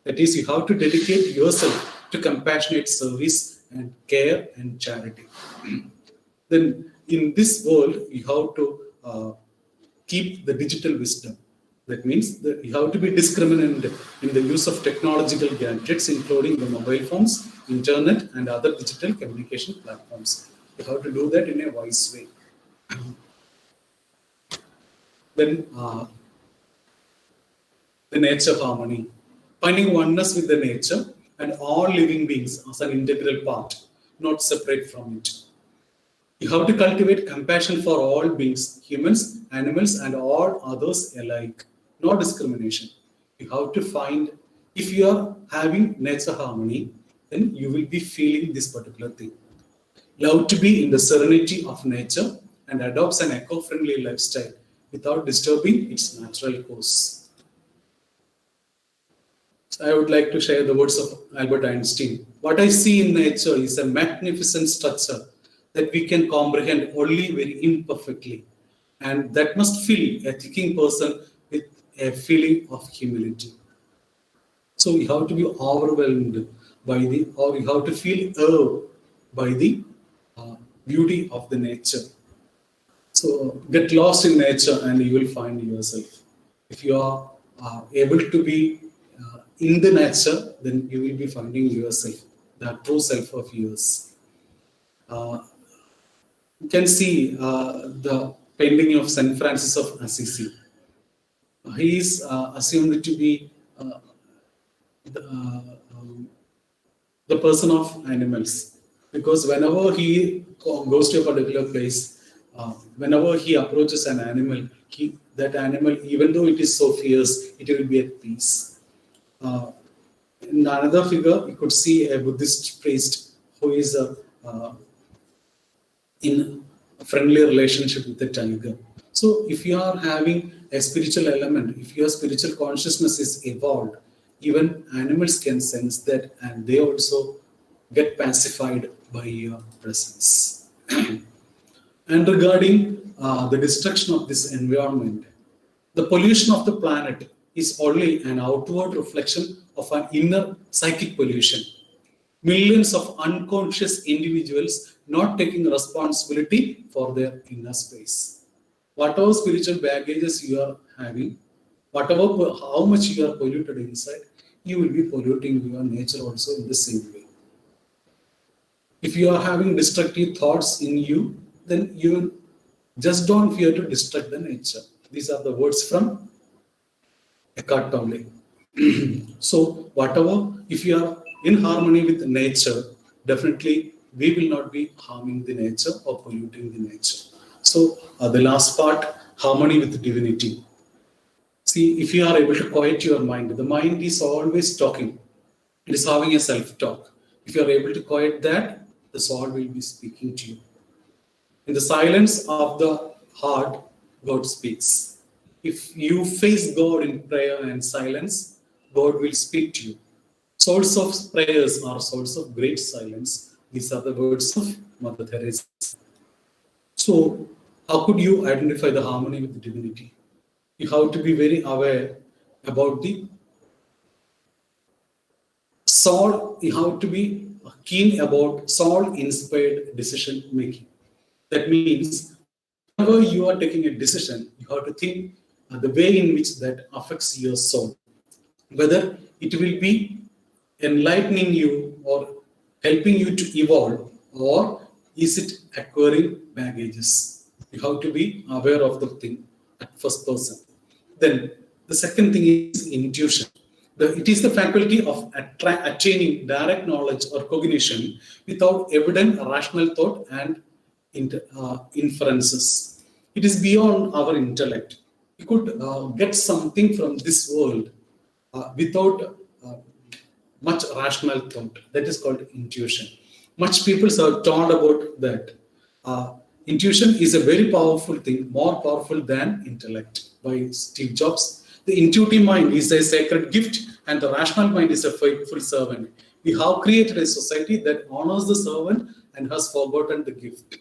S6: That is, you have to dedicate yourself to compassionate service and care and charity. Then in this world, you have to keep the digital wisdom. That means that you have to be discriminant in the use of technological gadgets, including the mobile phones, internet, and other digital communication platforms. You have to do that in a wise way. Then the nature harmony. Finding oneness with the nature and all living beings as an integral part, not separate from it. You have to cultivate compassion for all beings, humans, animals, and all others alike. No discrimination. You have to find, if you are having nature harmony, then you will be feeling this particular thing. Love to be in the serenity of nature and adopts an eco-friendly lifestyle without disturbing its natural course. So I would like to share the words of Albert Einstein. What I see in nature is a magnificent structure that we can comprehend only very imperfectly, and that must fill a thinking person with a feeling of humility. So you have to be overwhelmed by or you have to feel awe by the beauty of the nature. So get lost in nature and you will find yourself. If you are able to be in the nature, then you will be finding yourself, the true self of yours. You can see the painting of Saint Francis of Assisi. he is assumed to be the, the person of animals, because whenever he goes to a particular place, whenever he approaches an animal, that animal, even though it is so fierce, it will be at peace. In another figure, you could see a Buddhist priest who is in a friendly relationship with the tiger. So if you are having a spiritual element, if your spiritual consciousness is evolved, even animals can sense that, and they also get pacified by your presence. And regarding the destruction of this environment, the pollution of the planet is only an outward reflection of an inner psychic pollution. Millions of unconscious individuals not taking responsibility for their inner space. Whatever spiritual baggages you are having, how much you are polluted inside, you will be polluting your nature also in the same way. If you are having destructive thoughts in you, then you just don't fear to destruct the nature. These are the words from Eckhart Tolle. So whatever, if you are in harmony with nature, definitely we will not be harming the nature or polluting the nature. So the last part, harmony with divinity. See, if you are able to quiet your mind, the mind is always talking. It is having a self-talk. If you are able to quiet that, the soul will be speaking to you. In the silence of the heart, God speaks. If you face God in prayer and silence, God will speak to you. Source of prayers are source of great silence. These are the words of Mother Teresa. So, how could you identify the harmony with the divinity? You have to be very aware about the soul. You have to be keen about soul-inspired decision making. That means, whenever you are taking a decision, you have to think the way in which that affects your soul. Whether it will be enlightening you or helping you to evolve, or is it acquiring baggages? You have to be aware of the thing at first person. Then the second thing is intuition. It is the faculty of attaining direct knowledge or cognition without evident rational thought and inferences. It is beyond our intellect. You could get something from this world without much rational thought. That is called intuition. Much people are taught about that. Intuition is a very powerful thing, more powerful than intellect, by Steve Jobs. The intuitive mind is a sacred gift, and the rational mind is a faithful servant. We have created a society that honors the servant and has forgotten the gift.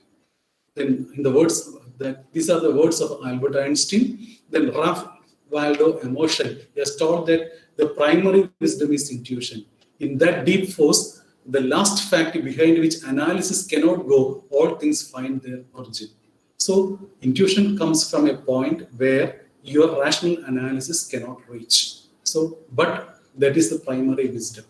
S6: Then, in the words that these are the words of Albert Einstein. Then Ralph Waldo Emerson has taught that the primary wisdom is intuition. In that deep force, the last fact behind which analysis cannot go, all things find their origin. So, intuition comes from a point where your rational analysis cannot reach. So, but that is the primary wisdom.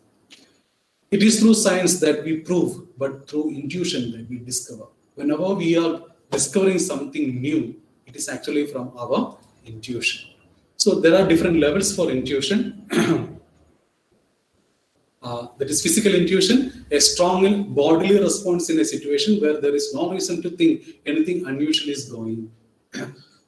S6: It is through science that we prove, but through intuition that we discover. Whenever we are discovering something new, it is actually from our intuition. So there are different levels for intuition. That is physical intuition, a strong bodily response in a situation where there is no reason to think anything unusual is going.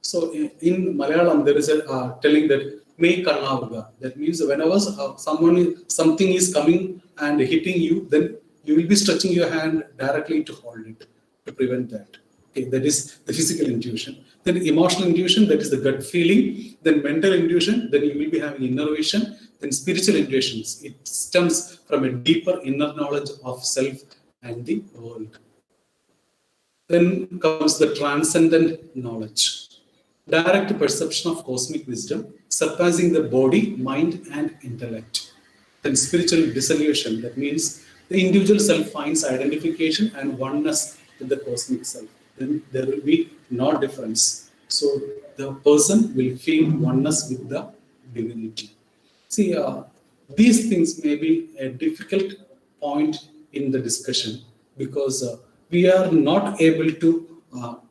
S6: So in Malayalam, there is a telling that "May Karnavuga." That means whenever something is coming and hitting you, then you will be stretching your hand directly to hold it, to prevent that. Okay, that is the physical intuition. Then emotional intuition, that is the gut feeling. Then mental intuition, then you will be having inner vision. Then spiritual intuitions, it stems from a deeper inner knowledge of self and the world. Then comes the transcendent knowledge. Direct perception of cosmic wisdom, surpassing the body, mind, and intellect. Then spiritual dissolution, that means the individual self finds identification and oneness with the cosmic self. Then there will be no difference. So the person will feel oneness with the divinity. See, these things may be a difficult point in the discussion because we are not able to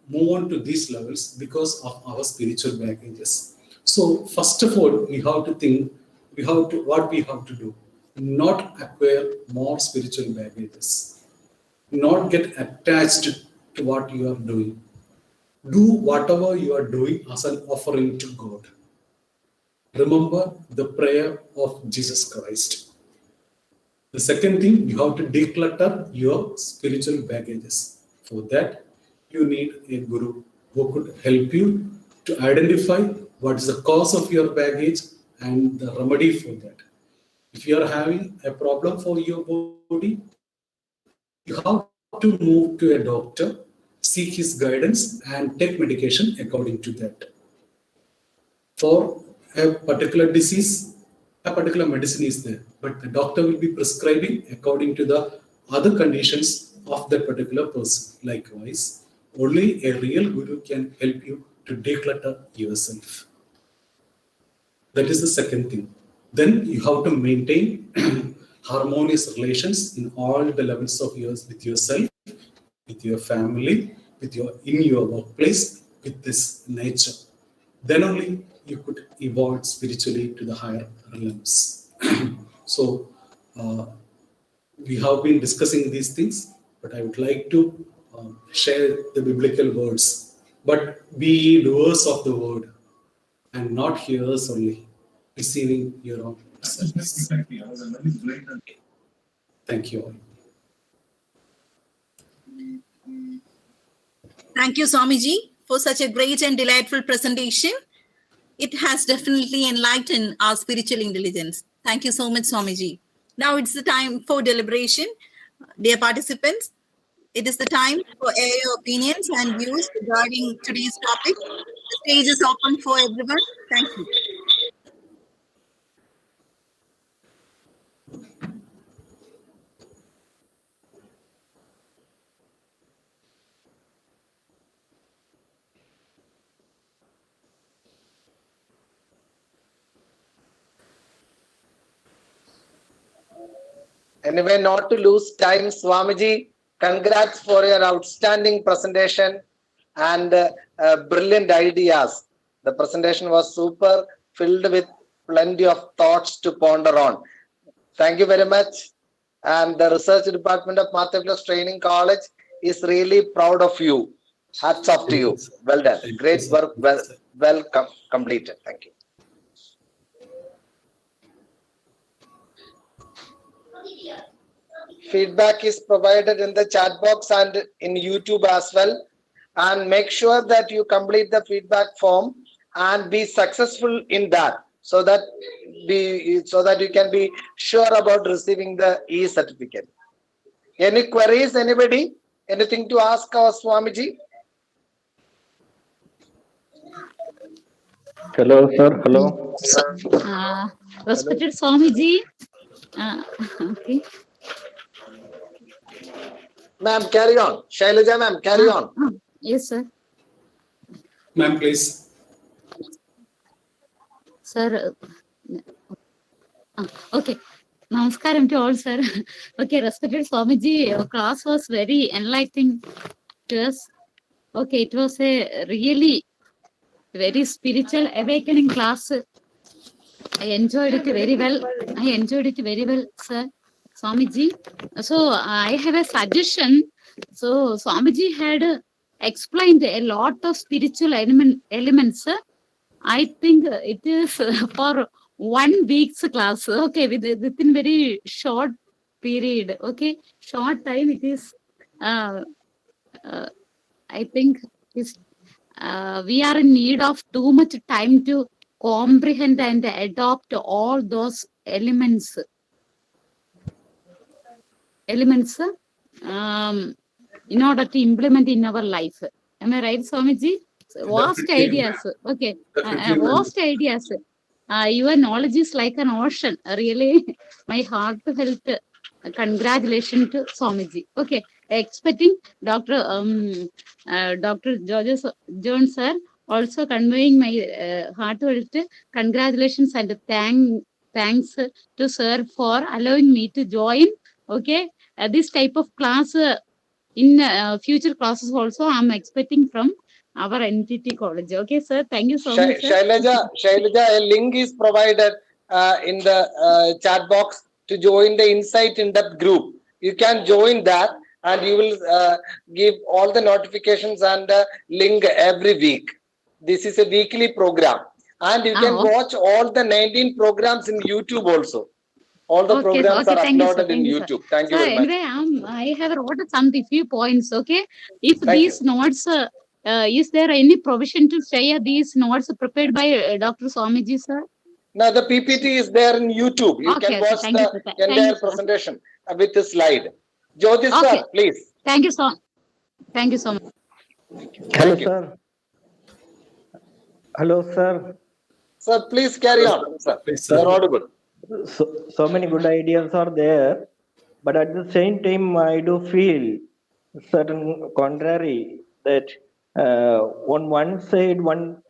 S6: move on to these levels because of our spiritual baggages. So first of all, we have to think, what we have to do, not acquire more spiritual baggages, not get attached to what you are doing. Do whatever you are doing as an offering to God. Remember the prayer of Jesus Christ. The second thing, you have to declutter your spiritual baggages. For that, you need a guru who could help you to identify what is the cause of your baggage and the remedy for that. If you are having a problem for your body, you have to move to a doctor, seek his guidance, and take medication according to that. For a particular disease, a particular medicine is there, but the doctor will be prescribing according to the other conditions of that particular person. Likewise, only a real guru can help you to declutter yourself. That is the second thing. Then you have to maintain harmonious relations in all the levels of yours, with yourself, with your family, in your workplace, with this nature. Then only you could evolve spiritually to the higher realms. So we have been discussing these things, but I would like to share the biblical words. But be doers of the word and not hearers only, receiving your own service. Thank you all.
S4: Thank you, Swamiji, for such a great and delightful presentation. It has definitely enlightened our spiritual intelligence. Thank you so much, Swamiji. Now it's the time for deliberation. Dear participants, it is the time for air your opinions and views regarding today's topic. The stage is open for everyone. Thank you.
S2: Anyway, not to lose time, Swamiji, congrats for your outstanding presentation and brilliant ideas. The presentation was super, filled with plenty of thoughts to ponder on. Thank you very much. And the research department of Martha's Training College is really proud of you. Hats off to you. Well done. Great work. Well completed. Thank you. Feedback is provided in the chat box and in YouTube as well. And make sure that you complete the feedback form and be successful in that, so that you can be sure about receiving the e-certificate. Any queries, anybody? Anything to ask our Swamiji?
S1: Hello, sir. Hello.
S7: Respected Swamiji. Okay.
S2: Ma'am, carry on. Shailaja, ma'am, carry on.
S7: Yes, sir.
S6: Ma'am, please.
S7: Sir. Okay. Namaskaram to all, sir. Okay, respected Swamiji, your class was very enlightening to us. Okay, it was a really very spiritual awakening class. I enjoyed it very well. Sir. Swamiji. So I have a suggestion. So Swamiji had explained a lot of spiritual elements. I think it is for 1 week's class. Okay, within very short period. Okay, short time. It is. I think we are in need of too much time to comprehend and adopt all those elements in order to implement in our life. Am I right, Swamiji? Vast ideas. Okay. Vast ideas. Your knowledge is like an ocean. Really, my heartfelt congratulations to Swamiji. Okay. Expecting Dr. George Jones, sir, also conveying my heartfelt congratulations and thanks to sir for allowing me to join. Okay, this type of class in future classes also I'm expecting from our NTT college. Okay, sir. Thank you so much, sir.
S2: Shailaja, a link is provided in the chat box to join the Insight Indepth group. You can join that and you will give all the notifications and link every week. This is a weekly program. And you can watch all the 19 programs in YouTube also. All the programs are
S7: thank you, sir.
S2: uploaded in
S7: Thank you, sir.
S2: YouTube. Thank you very much.
S7: Anyway, I have wrote some few points. Okay, if
S2: Thank
S7: these notes, is there any provision to share these notes prepared by Dr. Swamiji, sir?
S2: Now the PPT is there in YouTube. You can watch the entire presentation with the slide. Jyotish sir, please.
S7: Thank you so. Thank you so much.
S8: Hello, sir. Hello, sir.
S2: Sir, please carry on. Sir, you're audible.
S8: So many good ideas are there, but at the same time, I do feel certain contrary that on one side, one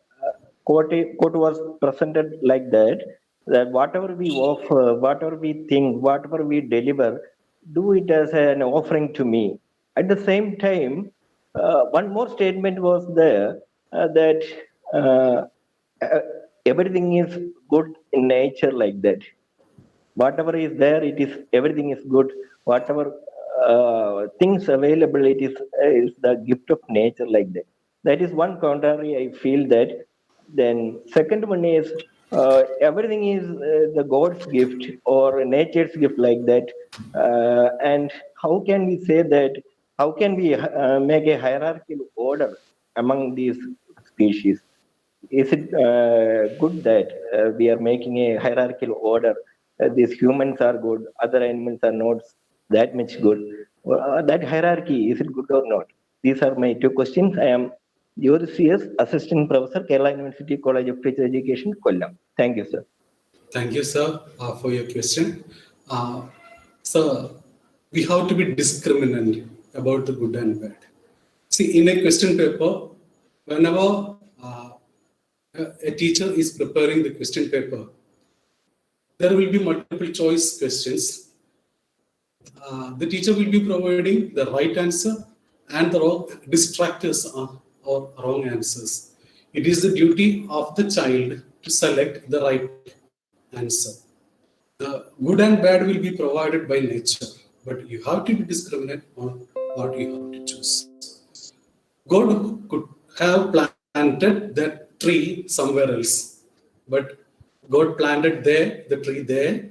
S8: quote was presented like that whatever we offer, whatever we think, whatever we deliver, do it as an offering to me. At the same time, one more statement was there that everything is good in nature like that. Whatever is there, everything is good. Whatever things available, is the gift of nature like that. That is one contrary. I feel that. Then second one is everything is the God's gift or nature's gift like that. And how can we say that? How can we make a hierarchical order among these species? Is it good that we are making a hierarchical order? These humans are good, other animals are not that much good. That hierarchy, is it good or not? These are my two questions. I am CS, Assistant Professor, Kerala University College of Teacher Education, Kollam. Thank you, sir.
S6: Thank you, sir, for your question. Sir, we have to be discriminant about the good and bad. See, in a question paper, whenever a teacher is preparing the question paper, there will be multiple choice questions. The teacher will be providing the right answer and the wrong distractors or wrong answers. It is the duty of the child to select the right answer. The good and bad will be provided by nature, but you have to be discriminate on what you have to choose. God could have planted that tree somewhere else, but God planted the tree there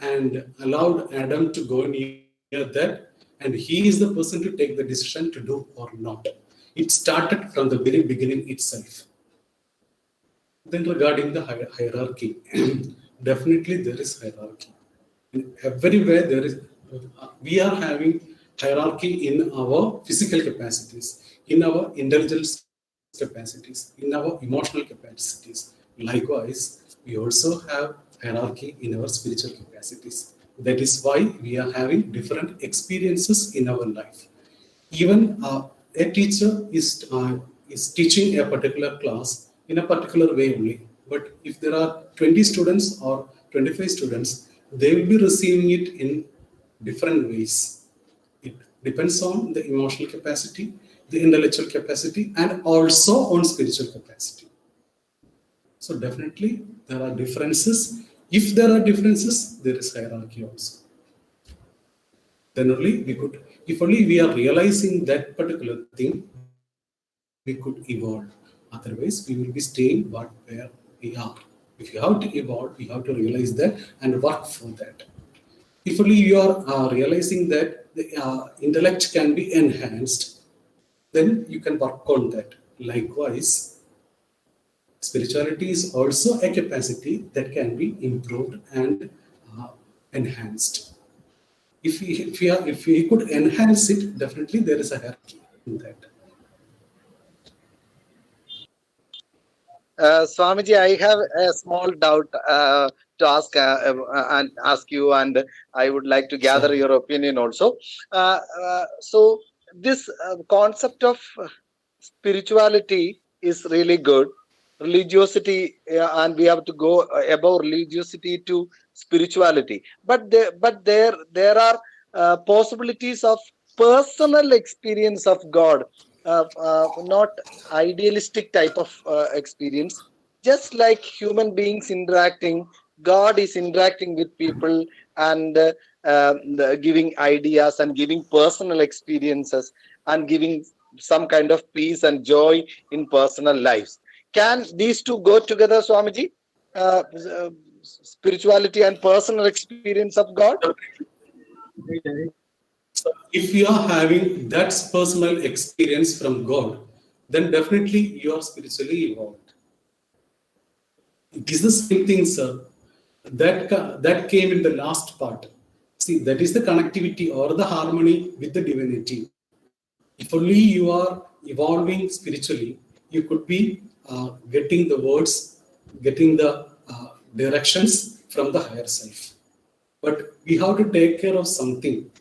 S6: and allowed Adam to go near that, and he is the person to take the decision to do or not. It started from the very beginning itself. Then regarding the hierarchy, definitely there is hierarchy. Everywhere there is, we are having hierarchy in our physical capacities, in our intelligence capacities, in our emotional capacities. Likewise, we also have hierarchy in our spiritual capacities. That is why we are having different experiences in our life. Even a teacher is teaching a particular class in a particular way only. But if there are 20 students or 25 students, they will be receiving it in different ways. It depends on the emotional capacity, the intellectual capacity, and also on spiritual capacity. So definitely there are differences. If there are differences, there is hierarchy also. Then only we could, if only we are realizing that particular thing, we could evolve. Otherwise, we will be staying where we are. If you have to evolve, you have to realize that and work for that. If only you are realizing that the intellect can be enhanced, then you can work on that. Likewise, spirituality is also a capacity that can be improved and enhanced. If we could enhance it, definitely there is a hierarchy in that.
S2: Swamiji, I have a small doubt to ask you, and I would like to gather your opinion also. So this concept of spirituality is really good. Religiosity, and we have to go above religiosity to spirituality. But there are possibilities of personal experience of God not idealistic type of experience. Just like human beings interacting, God is interacting with people and giving ideas and giving personal experiences and giving some kind of peace and joy in personal lives. Can these two go together, Swamiji? Spirituality and personal experience of God?
S6: So if you are having that personal experience from God, then definitely you are spiritually evolved. It is the same thing, sir. That came in the last part. See, that is the connectivity or the harmony with the divinity. If only you are evolving spiritually, you could be getting the words, getting the directions from the higher self. But we have to take care of something.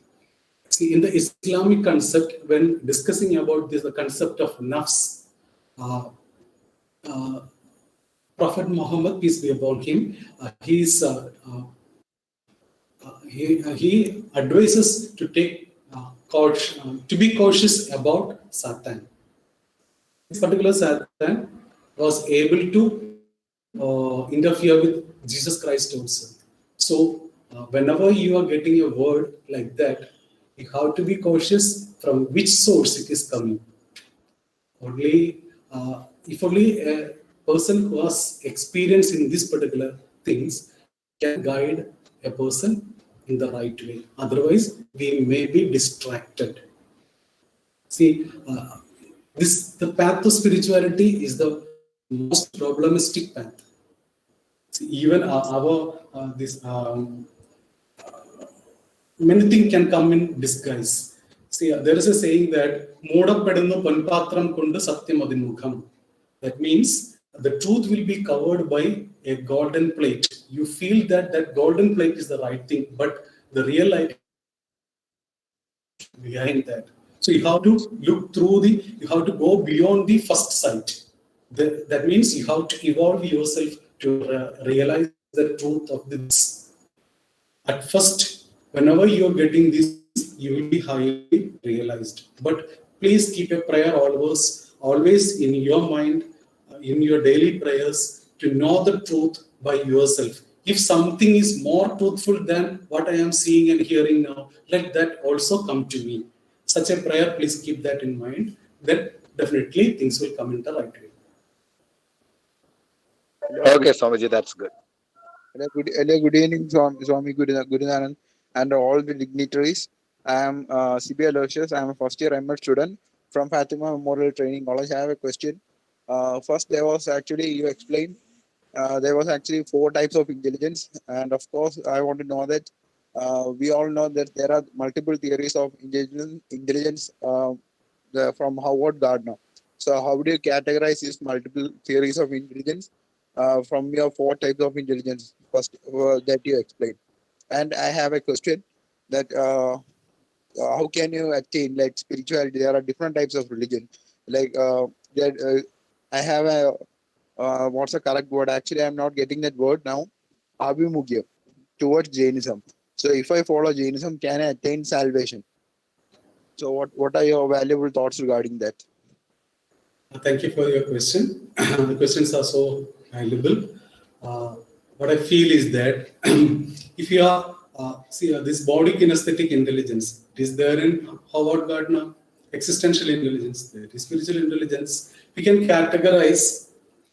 S6: See, in the Islamic concept, when discussing about this, the concept of nafs, Prophet Muhammad, peace be upon him, he advises to take to be cautious about Satan. This particular Satan was able to interfere with Jesus Christ also. So whenever you are getting a word like that, you have to be cautious from which source it is coming. If only a person who has experience in this particular things can guide a person in the right way. Otherwise, we may be distracted. See, the path to spirituality is the most problematic path. See, even many things can come in disguise. See, there is a saying that "Modapadanu panpatram kondu satyam adinmukham." That means the truth will be covered by a golden plate. You feel that that golden plate is the right thing, but the real light behind that. So you have to look through you have to go beyond the first sight. That means you have to evolve yourself to realize the truth of this. At first, whenever you are getting this, you will be highly realized. But please keep a prayer always in your mind, in your daily prayers, to know the truth by yourself. If something is more truthful than what I am seeing and hearing now, let that also come to me. Such a prayer, please keep that in mind. Then definitely things will come in the right way.
S2: Okay, Swamiji, that's good.
S1: Good evening, Swami Gurunand, and all the dignitaries. I am CB Aloysius. I am a first year ML student from Fatima Memorial Training College. I have a question. First, there was actually, you explained, there was actually 4 types of intelligence. And of course, I want to know that we all know that there are multiple theories of intelligence from Howard Gardner. So how do you categorize these multiple theories of intelligence from your 4 types of intelligence first that you explained? And I have a question that how can you attain like spirituality? There are different types of religion. Like I have a what's the correct word? Actually, I'm not getting that word now. Abhimukya towards Jainism. So if I follow Jainism, can I attain salvation? So what are your valuable thoughts regarding that?
S6: Thank you for your question. The questions are so valuable. What I feel is that if you are this body kinesthetic intelligence, it is there in Howard Gardner. Existential intelligence, there is spiritual intelligence. We can categorize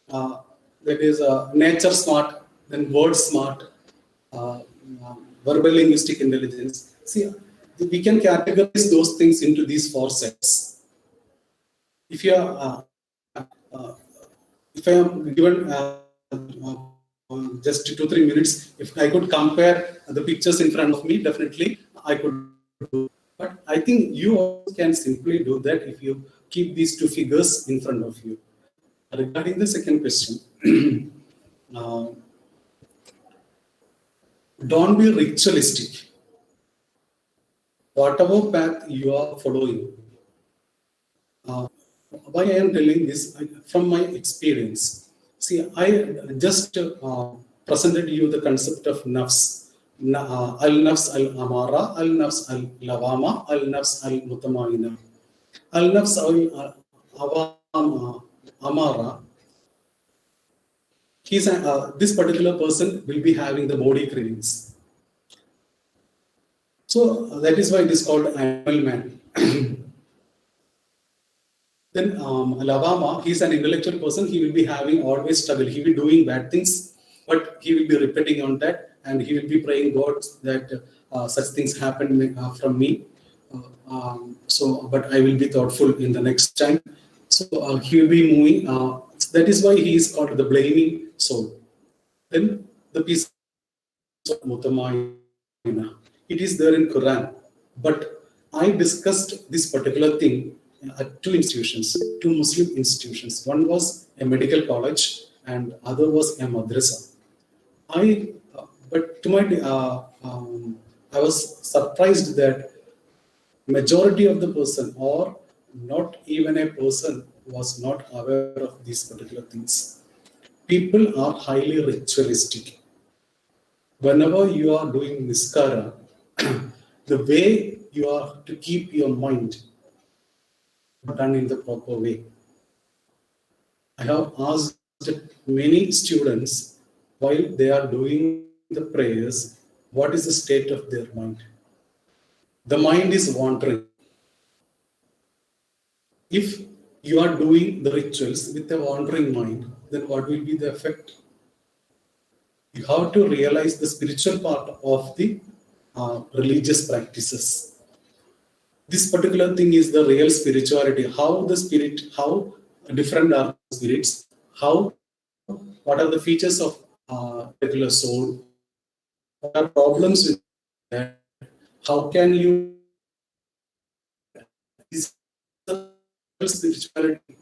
S6: that is nature smart, then word smart, verbal linguistic intelligence. See, we can categorize those things into these 4 sets. If you are, if I am given just 2-3 minutes, if I could compare the pictures in front of me, definitely I could do. But I think you also can simply do that if you keep these 2 figures in front of you. Regarding the second question, don't be ritualistic. Whatever path you are following, why I am telling this from my experience. See, I just presented you the concept of nafs. Al-nafs al-amara, al-nafs al-lawama, al-nafs al-mutamaina. Al-Nafs Amara, this particular person will be having the body cravings. So that is why it is called animal man. Then Lavama, he is an intellectual person. He will be having always struggle. He will be doing bad things, but he will be repeating on that, and he will be praying God that such things happen from me. But I will be thoughtful in the next time. So he will be moving. That is why he is called the blaming soul. Then the peace of Mutamayina. It is there in Quran, but I discussed this particular thing at two Muslim institutions. One was a medical college, and other was a madrasa. I was surprised that majority of the person, or not even a person, was not aware of these particular things. People are highly ritualistic. Whenever you are doing niskara, the way you are to keep your mind done in the proper way. I have asked many students while they are doing the prayers, what is the state of their mind? The mind is wandering. If you are doing the rituals with a wandering mind, then what will be the effect? You have to realize the spiritual part of the religious practices. This particular thing is the real spirituality. How different are the spirits? What are the features of particular soul? What are problems with that? How can you? This spirituality.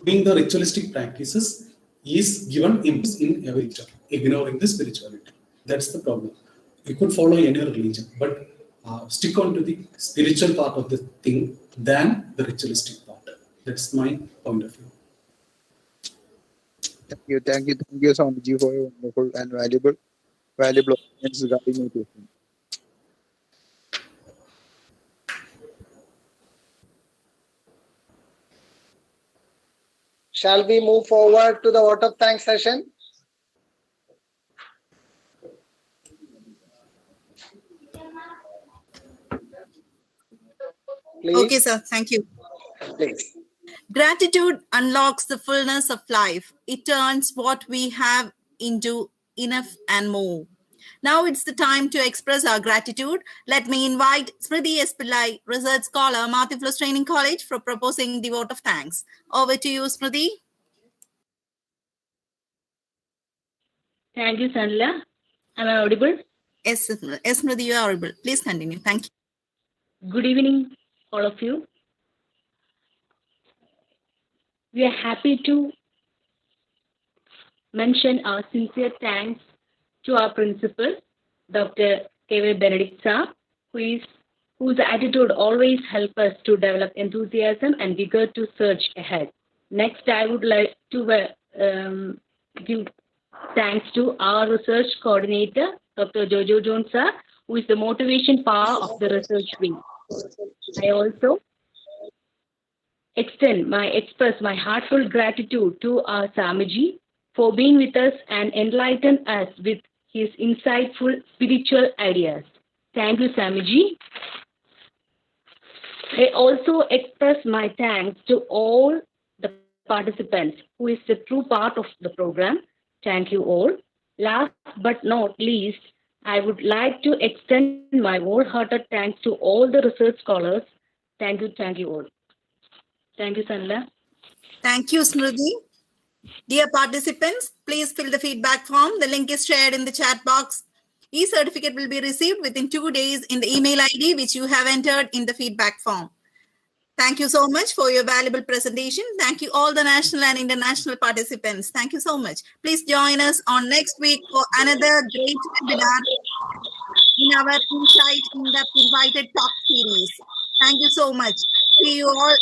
S6: Doing the ritualistic practices is given in every religion, ignoring the spirituality. That's the problem. You could follow any religion, but stick on to the spiritual part of the thing than the ritualistic part. That's my point of view.
S1: Thank you, Swamiji, for your wonderful and valuable opinions regarding meditation.
S2: Shall we move forward to the vote of thanks session? Please.
S4: Okay, sir. Thank you.
S2: Please.
S4: Gratitude unlocks the fullness of life. It turns what we have into enough and more. Now it's the time to express our gratitude. Let me invite Smriti S. Pillai, research scholar, Multiflows Training College, for proposing the vote of thanks. Over to you, Smriti.
S9: Thank you, Sanla. Am I audible?
S4: Yes, Smriti, you are audible. Please continue. Thank you.
S9: Good evening, all of you. We are happy to mention our sincere thanks to our principal, Dr. K.V. Benedict Sir, whose attitude always helps us to develop enthusiasm and vigor to surge ahead. Next, I would like to give thanks to our research coordinator, Dr. Jojo Jones Sir, who is the motivation power of the research wing. I also express my heartfelt gratitude to our Swamiji for being with us and enlighten us with his insightful spiritual ideas. Thank you, Swamiji. I also express my thanks to all the participants who is the true part of the program. Thank you all. Last but not least, I would like to extend my wholehearted thanks to all the research scholars. Thank you all. Thank you, Sanla.
S4: Thank you, Smriti. Dear participants, please fill the feedback form. The link is shared in the chat box. E-certificate will be received within 2 days in the email ID which you have entered in the feedback form. Thank you so much for your valuable presentation. Thank you all the national and international participants. Thank you so much. Please join us on next week for another great webinar in our Insight Indepth Invited Talk series. Thank you so much. See you all.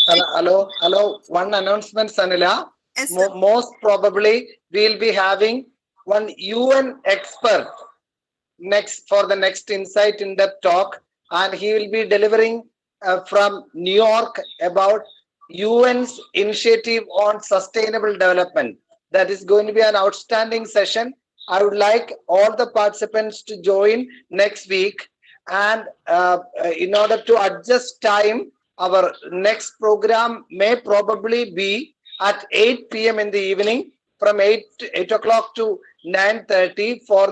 S2: Hello. One announcement, Sanila.
S4: Yes,
S2: Most probably, we'll be having one UN expert for the next Insight Indepth talk, and he will be delivering from New York about UN's initiative on sustainable development. That is going to be an outstanding session. I would like all the participants to join next week. And in order to adjust time, our next program may probably be at 8 p.m. in the evening, from 8 o'clock to 9:30 for